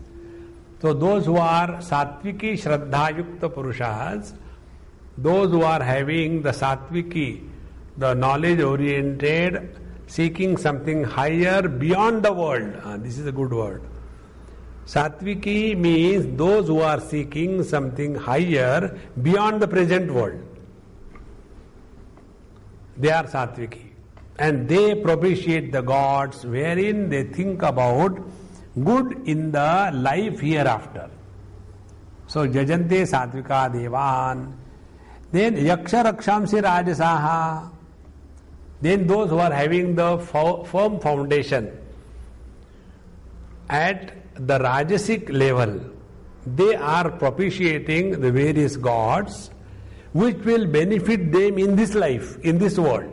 So, those who are sattviki shraddha yukta purushas, those who are having the sattviki, the knowledge oriented, seeking something higher beyond the world. This is a good word. Sattviki means those who are seeking something higher beyond the present world. They are sattviki. And they propitiate the gods wherein they think about good in the life hereafter. So, jajante satvika devan. Then, yaksha rakshamsi rajasaha. Then those who are having the firm foundation at the rajasic level, they are propitiating the various gods which will benefit them in this life, in this world.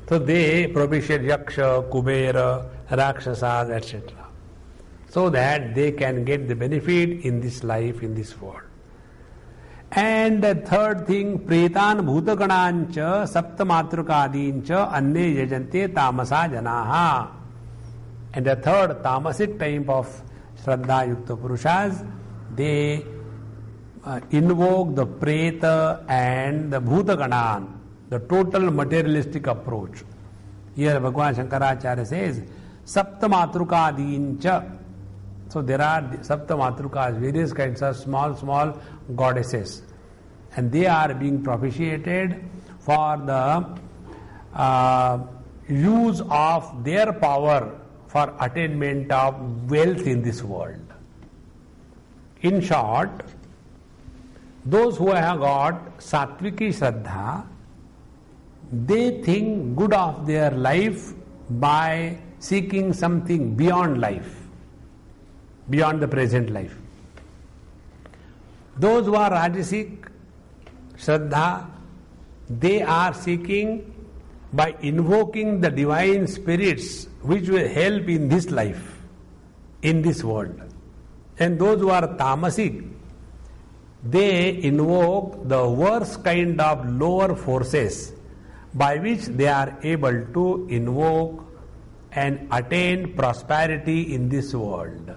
So they propitiate Yaksha, Kubera, Rakshasas, etc. so that they can get the benefit in this life, in this world. And the third thing, Pretan Bhutaganancha Saptamatrukadincha Anne Yajante Tamasa Janaha. And the third tamasic type of Shraddha Yukta Purushas, they invoke the Preta and the Bhutaganan, the total materialistic approach. Here Bhagavan Shankaracharya says, Saptamatrukadincha. So there are Saptamatrukas, various kinds of small goddesses, and they are being propitiated for the use of their power for attainment of wealth in this world. In short, those who have got Satviki Shraddha, they think good of their life by seeking something beyond life, beyond the present life. Those who are Rajasic Shraddha, they are seeking by invoking the divine spirits which will help in this life, in this world. And those who are Tamasic, they invoke the worst kind of lower forces by which they are able to invoke and attain prosperity in this world.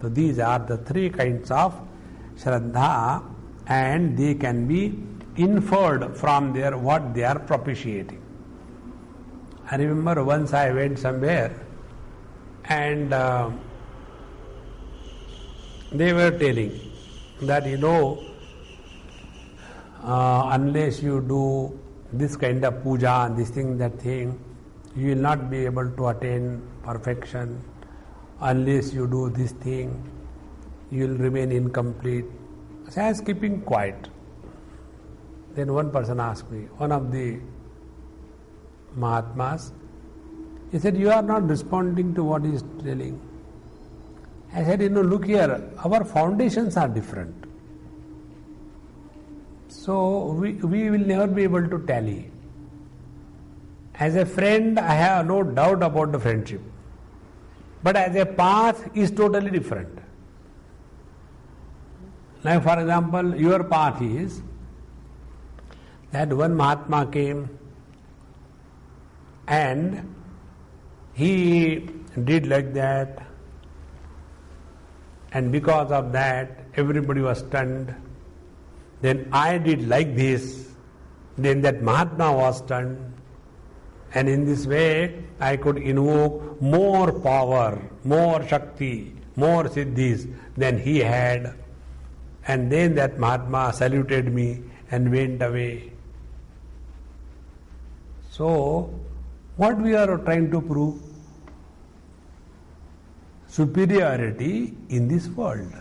So these are the three kinds of Shraddha, and they can be inferred from their what they are propitiating. I remember once I went somewhere and they were telling that, unless you do this kind of puja and this thing, that thing, you will not be able to attain perfection. Unless you do this thing, you will remain incomplete. So I was keeping quiet. Then one person asked me, one of the Mahatmas, he said, you are not responding to what he is telling. I said, look here, our foundations are different. So we will never be able to tally. As a friend, I have no doubt about the friendship. But as a path is totally different. Now, for example, your path is that one Mahatma came and he did like that, and because of that everybody was stunned. Then I did like this, then that Mahatma was stunned, and in this way I could invoke more power, more Shakti, more Siddhis than he had, and then that Mahatma saluted me and went away. So, what we are trying to prove? Superiority in this world.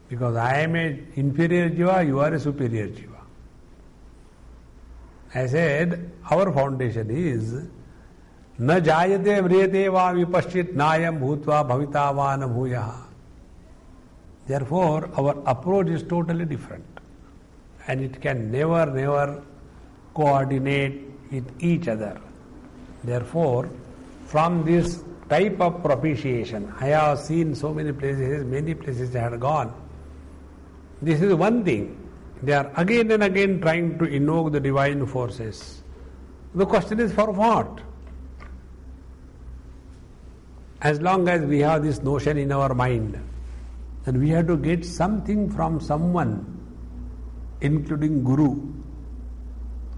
Because I am an inferior jiva, you are a superior jiva. I said, our foundation is na jayate vriyate va vipaschit nayam bhutva bhavita va na bhuyaha. Therefore, our approach is totally different. And it can never coordinate with each other. Therefore, from this type of propitiation, I have seen so many places I had gone. This is one thing. They are again and again trying to invoke the divine forces. The question is, for what? As long as we have this notion in our mind, then we have to get something from someone, including Guru.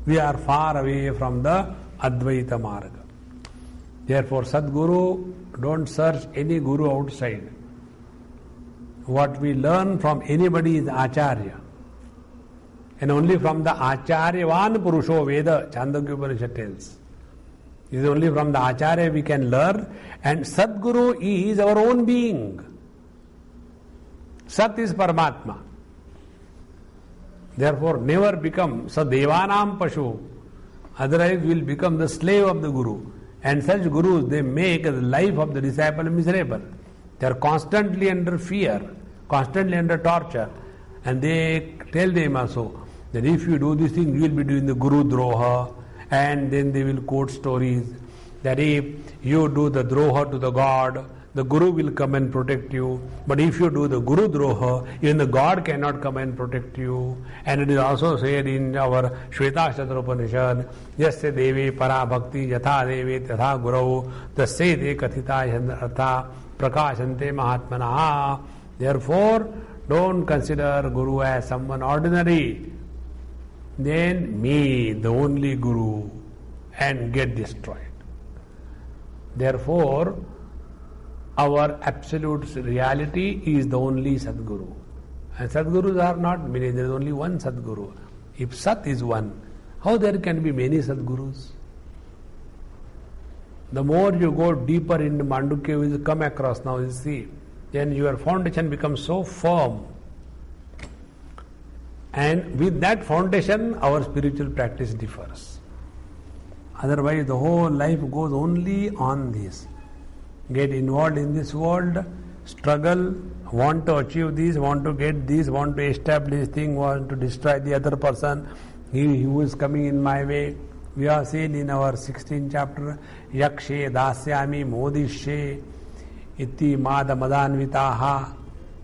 We are far away from the Advaita Marga. Therefore, Sadguru, don't search any Guru outside. What we learn from anybody is Acharya. And only from the Acharyavan Purusho Veda, Chandogya Upanishad tells. It is only from the Acharya we can learn, and Sadguru is our own being. Sat is Paramatma. Therefore, never become Sadevanam Pashu. Otherwise, we will become the slave of the Guru. And such Gurus, they make the life of the disciple miserable. They are constantly under fear, constantly under torture. And they tell them also that if you do this thing, you will be doing the Guru Droha, and then they will quote stories that if you do the droha to the God, the Guru will come and protect you. But if you do the Guru droha, even the God cannot come and protect you. And it is also said in our Shvetashatra Upanishad, Yasya Devi Para Bhakti Yatha Devi Tatha Gurau Tasye Kathita Artha Prakashante Mahatmana. Therefore, don't consider Guru as someone ordinary. Then me, the only Guru, and get destroyed. Therefore, our absolute reality is the only Sadguru. And Sadgurus are not many, there is only one Sadguru. If Sat is one, how there can be many Sadgurus? The more you go deeper into Mandukya, you will come across now, you see, then your foundation becomes so firm. And with that foundation, our spiritual practice differs. Otherwise, the whole life goes only on this. Get involved in this world, struggle, want to achieve this, want to get this, want to establish thing, want to destroy the other person, he who is coming in my way. We have seen in our 16th chapter, Yakshe dasyami modishe iti mada madanvitaha.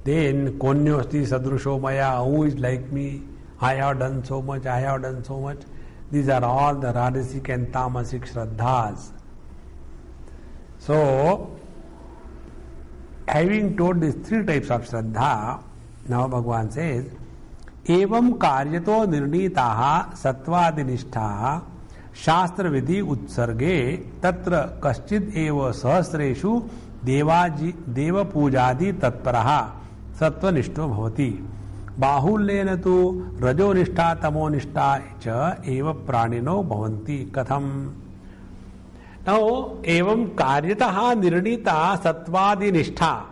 Then konyosti sadrusho maya, who is like me? I have done so much, I have done so much. These are all the Rajasic and Tamasic Shraddhas. So, having told these three types of Shraddha, now Bhagavan says, Evam karyato nirnitaha sattvadinishtaha shastra vidhi utsarge tatra kaschid eva sahasreshu deva pujadi tatparaha satvanishto bhavati bahulyena tu rajonishta tamonishta cha eva pranino bhavanti katham. Now, evam karyataha nirnita satvadi nishtha.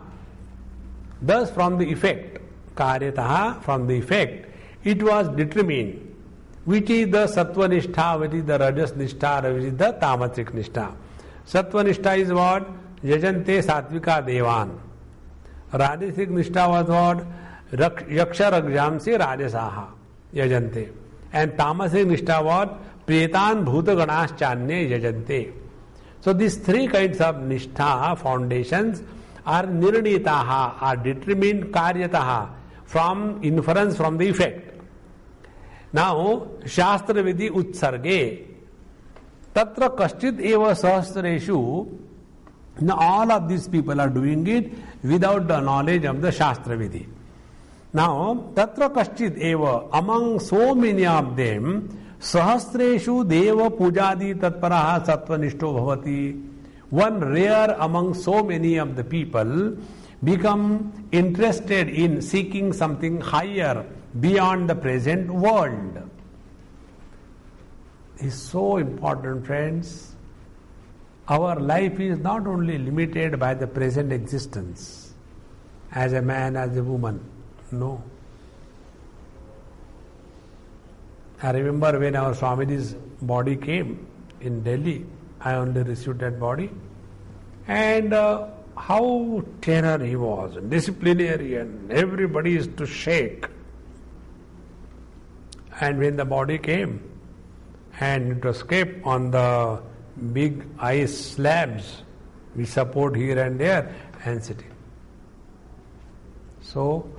Thus, from the effect, karyataha, from the effect, it was determined which is the sattva nishtha, which is the rajas nishtha, which is the tamasic nishtha. Sattva nishtha is what? Yajante satvika devan. Rajasic nishtha was what? Yaksha ragjamsi rajasaha. Yajante. And tamasic nishtha what? Pretan bhuta ganas chanye yajante. So these three kinds of nishtha, foundations, are nirnitaha, are determined karyataha, from inference from the effect. Now, shastra vidhi utsarge, tatra kaschid eva sahasreshu. Now all of these people are doing it without the knowledge of the shastra vidhi. Now, tatra kaschid eva, among so many of them, Sahasreshu deva pujadi tatparaha satvanishto bhavati. One rare among so many of the people become interested in seeking something higher beyond the present world. It's so important, friends. Our life is not only limited by the present existence, as a man, as a woman. No. I remember when our Swamiji's body came in Delhi, I only received that body, and how terror he was, disciplinarian, everybody is to shake. And when the body came, and it was kept on the big ice slabs, we support here and there, and sitting. So,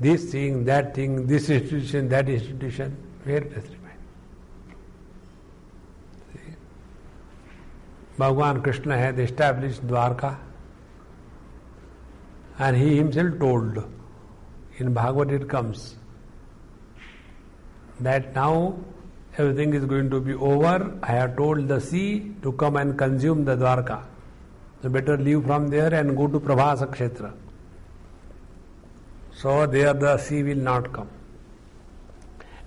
this thing, that thing, this institution, that institution, where does it remain? See? Bhagavan Krishna had established Dwarka, and he himself told, in Bhagavad it comes, that now everything is going to be over. I have told the sea to come and consume the Dwarka. So better leave from there and go to Prabhasa Kshetra. So there the sea will not come.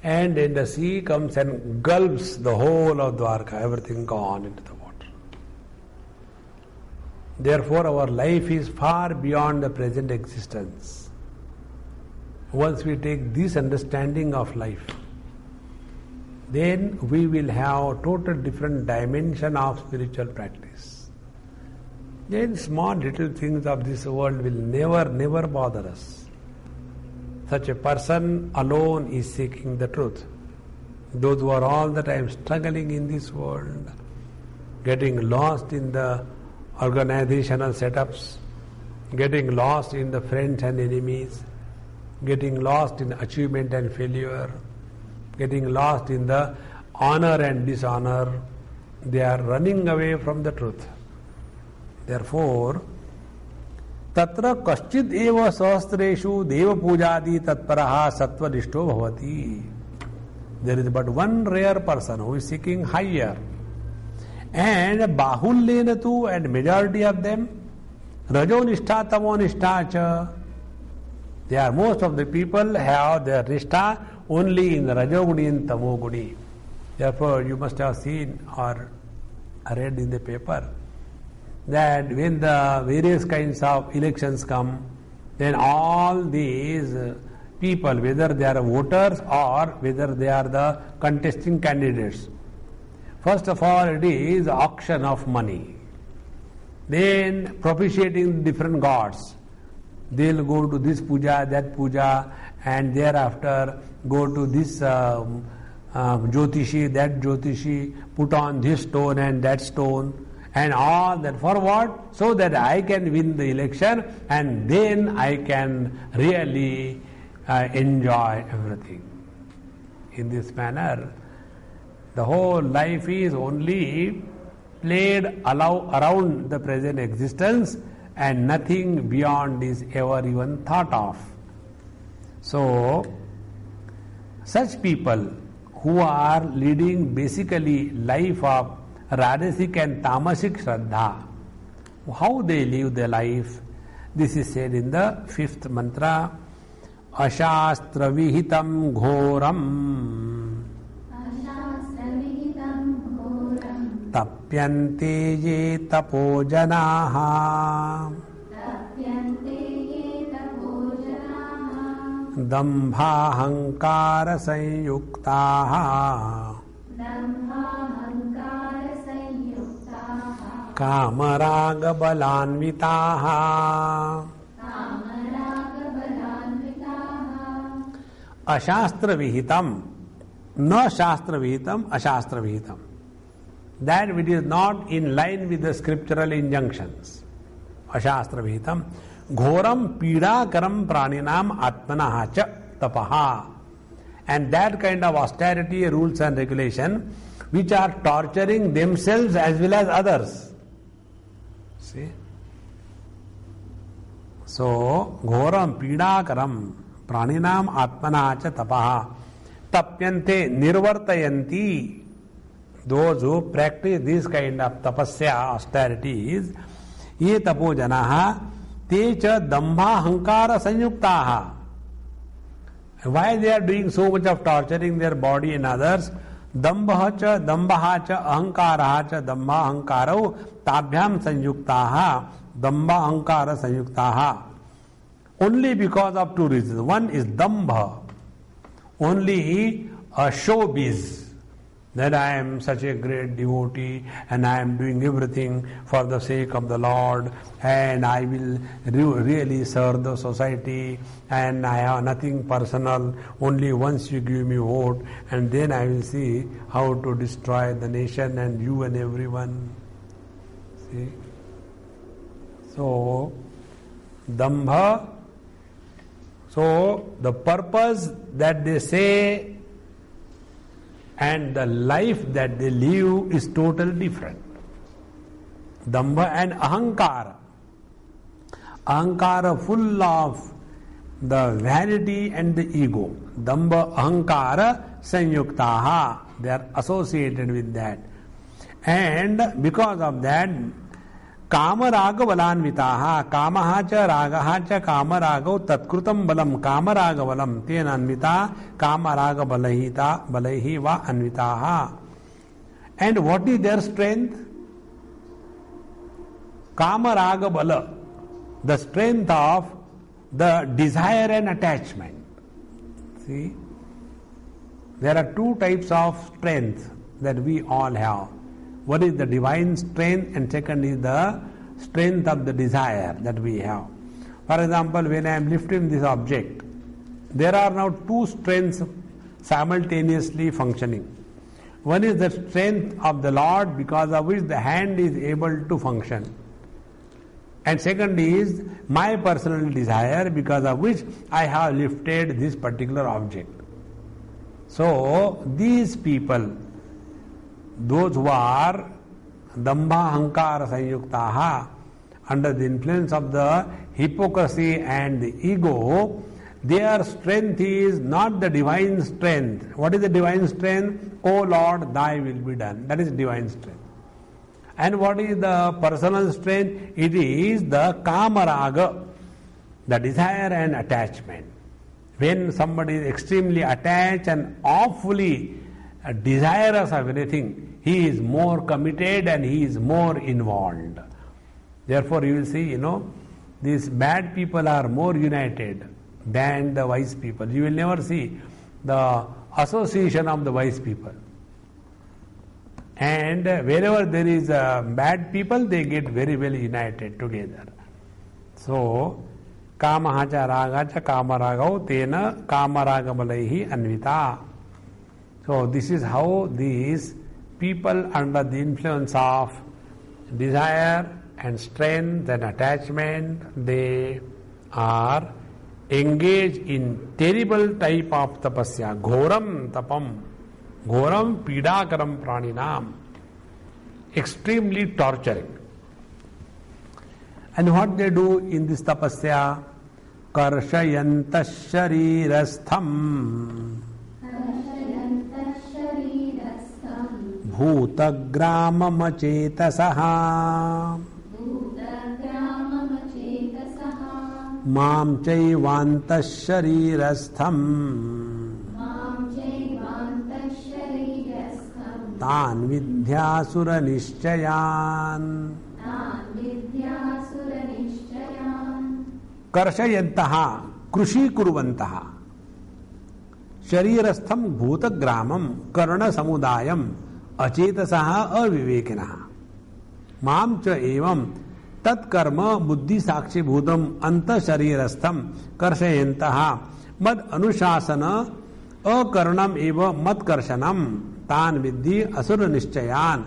And then the sea comes and gulps the whole of Dwarka, everything gone into the water. Therefore our life is far beyond the present existence. Once we take this understanding of life, then we will have total different dimension of spiritual practice. Then small little things of this world will never bother us. Such a person alone is seeking the truth. Those who are all the time struggling in this world, getting lost in the organizational setups, getting lost in the friends and enemies, getting lost in achievement and failure, getting lost in the honor and dishonor, they are running away from the truth. Therefore, तत्र कश्चिद एव सहस्रेषु देव पूजादि तत्परः सत्वनिष्ठो भवति. There is but one rare person who is seeking higher, and bahulyena tu, and majority of them rajo nishtha tamo nishtha cha. They are, most of the people have their nishtha only in rajoguni and tamoguni. Therefore, you must have seen or read in the paper that when the various kinds of elections come, then all these people, whether they are voters or whether they are the contesting candidates, first of all it is auction of money, then propitiating different gods. They will go to this puja, that puja, and thereafter go to this jyotishi, that jyotishi, put on this stone and that stone, and all that. For what? So that I can win the election, and then I can really enjoy everything. In this manner, the whole life is only played around the present existence, and nothing beyond is ever even thought of. So, such people who are leading basically life of Rajasic and Tamasic Shraddha, how they live their life, this is said in the 5th mantra. Ashastra vihitam ghoram tapyante ye tapojanaha dambha hankara sanyuktaha kamaraga balanvitaha. Ashastra vihitam, no shastra vihitam, ashastra vihitam. That which is not in line with the scriptural injunctions. Ashastra vihitam. Ghoram pidakaram praninam atmanaha cha tapaha. And that kind of austerity, rules and regulation which are torturing themselves as well as others. See? So, ghoram pidakaram praninam atmanaha cha tapaha tapyante nirvartayanti. Those who practice this kind of tapasya, austerities, ye tapojanaha te cha dambha hankara sanyuktaha. Why they are doing so much of torturing their body and others? Dambha cha ahankaraha cha dambha hankarau tabhyam sanyuktaha dambha hankara sanyuktaha. Only because of two reasons. One is dambha, only a showbiz, that I am such a great devotee and I am doing everything for the sake of the Lord, and I will really serve the society, and I have nothing personal, only once you give me vote and then I will see how to destroy the nation and you and everyone. See? So, dambha. So, the purpose that they say and the life that they live is totally different. Dambha and ahankara. Ahankara full of the vanity and the ego. Dambha ahankara sanyuktaha. They are associated with that. And because of that, Kama raga balanvitaha, kamaha cha ragaha cha kama ragau tatkrutam balam, kama raga balam, ten anvita, kama raga balaihi va anvitaha. And what is their strength? Kama raga bala, the strength of the desire and attachment. See, there are two types of strength that we all have. One is the divine strength, and second is the strength of the desire that we have. For example, when I am lifting this object, there are now two strengths simultaneously functioning. One is the strength of the Lord, because of which the hand is able to function. And second is my personal desire, because of which I have lifted this particular object. So these people, those who are dambha hankara sanyuktaha, under the influence of the hypocrisy and the ego, their strength is not the divine strength. What is the divine strength? O Lord, thy will be done. That is divine strength. And what is the personal strength? It is the kamaraga, the desire and attachment. When somebody is extremely attached and awfully desirous of anything, he is more committed and he is more involved. Therefore you will see, these bad people are more united than the wise people. You will never see the association of the wise people. And wherever there is bad people, they get very well united together. So, kamaha cha raga cha kamaragau tena kamaragamalaihi anvita. So, this is how these people under the influence of desire and strength and attachment, they are engaged in terrible type of tapasya, ghoram tapam, ghoram pidakaram praninam, extremely torturing. And what they do in this tapasya? Karshayantas sharirastham bhutagramamachetasah Mam chaivantas sharirastham tan vidhyasura nishchayan karshayantaha krushi kurvantaha sharirastham bhutagramam karna samudayam achetasaha avivekinaha mam cha evam तत्कर्म बुद्धि साक्षी भूतम अंत शरीरस्थम कर्षयन्तः मद अनुशासन अकरणम एव मत कर्षणम तान विद्धि असुर निश्चयान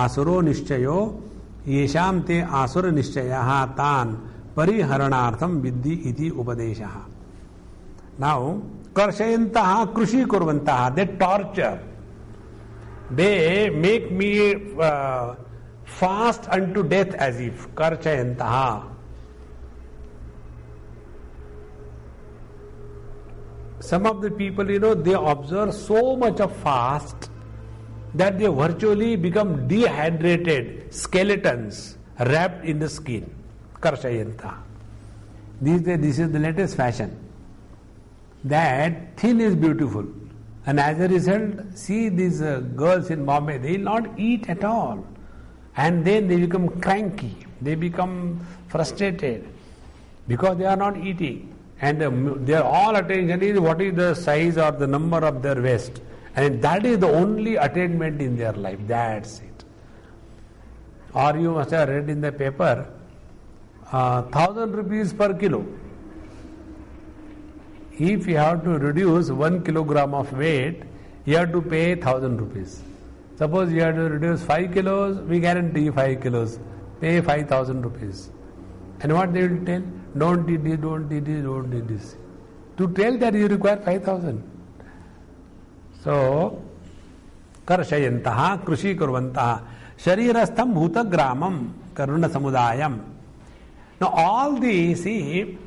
आसुरो निश्चयो येषाम ते आसुर निश्चयः तान परिहरणार्थम विद्धि इति उपदेशः. नाउ कर्षयन्तः कृषि कुर्वन्तः, they torture, they make me fast unto death as if karchayantaha. Some of the people, they observe so much of fast that they virtually become dehydrated skeletons wrapped in the skin. Karchayantaha. These days, this is the latest fashion. That thin is beautiful. And as a result, see these girls in Bombay, they will not eat at all. And then they become cranky, they become frustrated because they are not eating. And their all attention is what is the size or the number of their waist. And that is the only attainment in their life. That's it. Or you must have read in the paper, 1,000 rupees per kilo. If you have to reduce 1 kilogram of weight, you have to pay 1,000 rupees. Suppose you have to reduce 5 kilos, we guarantee 5 kilos. Pay 5,000 rupees. And what they will tell? Don't eat this, don't eat this, don't eat this. To tell that you require 5,000. So, karshayantaha, krushi kurvantaha, sharirastham bhutagramam, karuna samudayam. Now all these, see,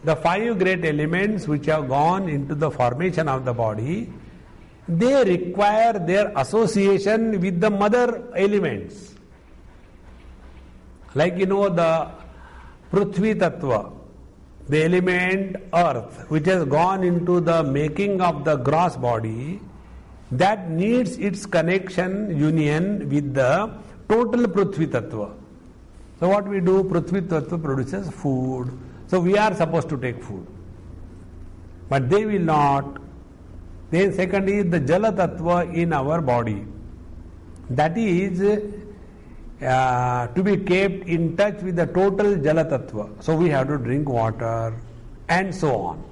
the 5 great elements which have gone into the formation of the body, they require their association with the mother elements. Like the Prithvi Tattva, the element earth, which has gone into the making of the gross body, that needs its connection, union with the total Prithvi Tattva. So what we do, Prithvi Tattva produces food. So we are supposed to take food. But they will not. Then second is the Jala Tattva in our body. That is to be kept in touch with the total Jala Tattva. So we have to drink water and so on.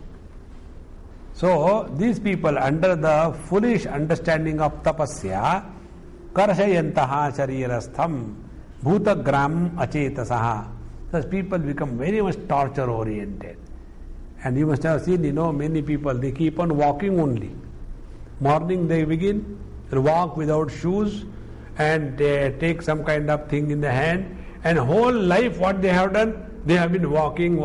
So, these people under the foolish understanding of tapasya, karshayantaha sharirastham, bhutagram achetasaha. Such people become very much torture oriented. And you must have seen, many people, they keep on walking only. Morning they begin, they walk without shoes, and they take some kind of thing in the hand, and whole life what they have done, they have been walking.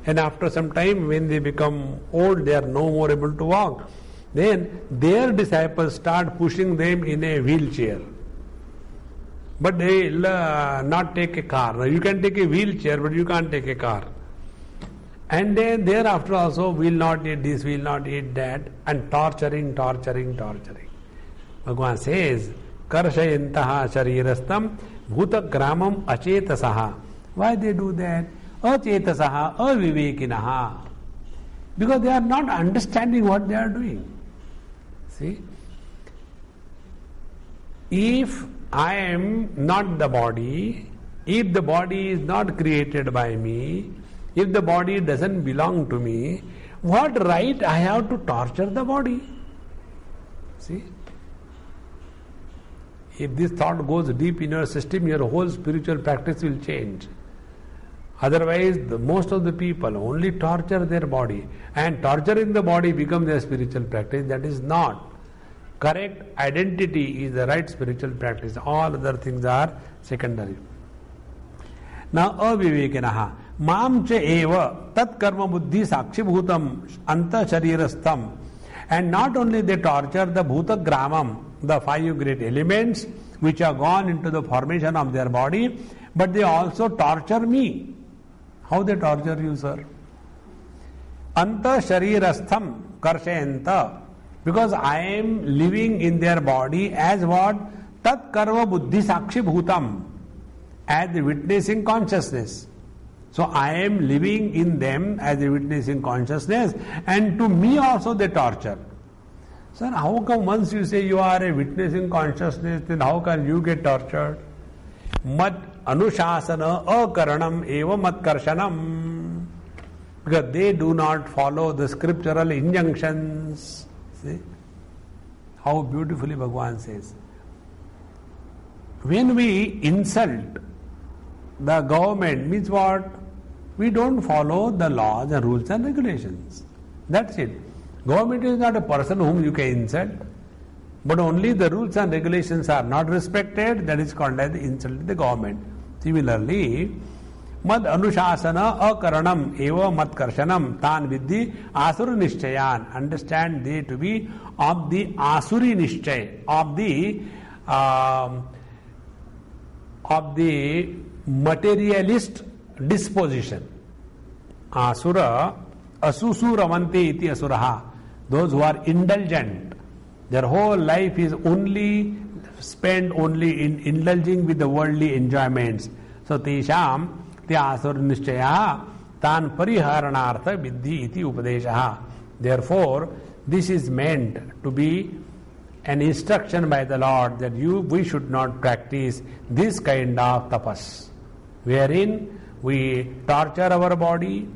And after some time, when they become old, they are no more able to walk. Then their disciples start pushing them in a wheelchair. But they will not take a car. Now you can take a wheelchair, but you can't take a car. And then thereafter also, will not eat this, will not eat that, and torturing. Bhagavan says, karshayantaha sharirastam bhutagramam achetasaha. Why they do that? Achetasaha avivekinaha. Because they are not understanding what they are doing. See? If I am not the body, if the body is not created by me, if the body doesn't belong to me, what right I have to torture the body? See? If this thought goes deep in your system, your whole spiritual practice will change. Otherwise, most of the people only torture their body, and torturing the body becomes their spiritual practice. That is not. Correct identity is the right spiritual practice. All other things are secondary. Now, avivekinaha. Mam cha eva tat karma buddhi sakshi bhutam anta sharirastham. And not only they torture the bhuta gramam, the five great elements which are gone into the formation of their body, but they also torture me. How they torture you, sir? Anta sharirastham karshayanta. Because I am living in their body as what? Tat karma buddhi sakshi bhutam. As the witnessing consciousness. So I am living in them as a witnessing consciousness, and to me also they torture. Sir, how come once you say you are a witnessing consciousness, then how can you get tortured? Mad anushasana akaranam eva mat karshanam. Because they do not follow the scriptural injunctions. See? How beautifully Bhagavan says. When we insult the government, means what? We don't follow the laws and rules and regulations. That's it. Government is not a person whom you can insult, but only the rules and regulations are not respected. That is called as the insult to the government. Similarly, mad anushasana akaranam eva mat karshanam tan vidhi asura nishchayan. Understand they to be of the asuri nishchay, of the materialist disposition. Asura, asusuramante iti asuraha. Those who are indulgent. Their whole life is only spent only in indulging with the worldly enjoyments. So tesham te asura nishchaya tan pariharanartha vidhi iti upadeshaha. Therefore, this is meant to be an instruction by the Lord that we should not practice this kind of tapas, wherein we torture our body,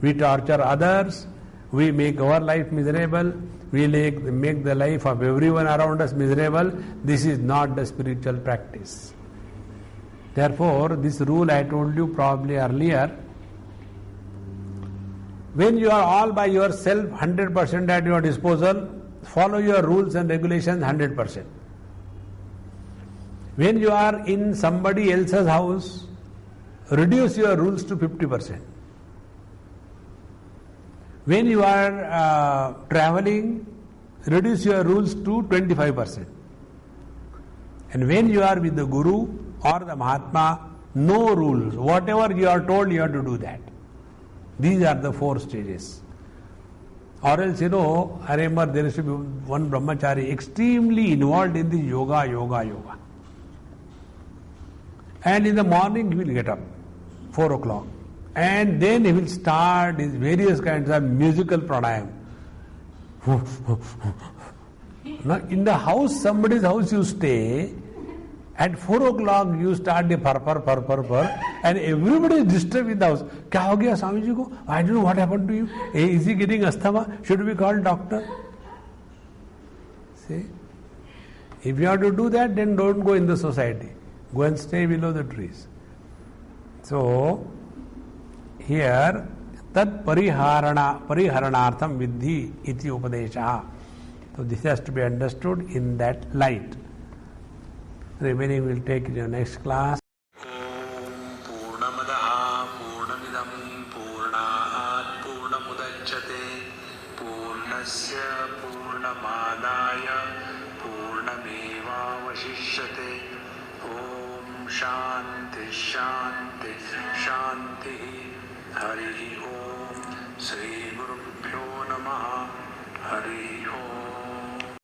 we torture others, we make our life miserable, we make the life of everyone around us miserable. This is not the spiritual practice. Therefore, this rule I told you probably earlier, when you are all by yourself, 100% at your disposal, follow your rules and regulations 100%. When you are in somebody else's house, reduce your rules to 50%. When you are traveling, reduce your rules to 25%. And when you are with the Guru or the Mahatma, no rules. Whatever you are told, you have to do that. These are the 4 stages. Or else, I remember there used to be one brahmachari extremely involved in the yoga. And in the morning he will get up, 4 o'clock. And then he will start his various kinds of musical pranayam. Now, in the house, somebody's house you stay, at 4 o'clock you start the pur, and everybody is disturbed in the house. क्या हो गया स्वामी जी को? I don't know what happened to you. Is he getting asthma? Should we call doctor? See? If you have to do that, then don't go in the society. Go and stay below the trees. So, here, tat pariharanartham vidhi iti upadesha. So, this has to be understood in that light. Remaining we'll take in your next class. Shanti Shanti Shanti Hari Om Sri Gurubhyo Namaha Hari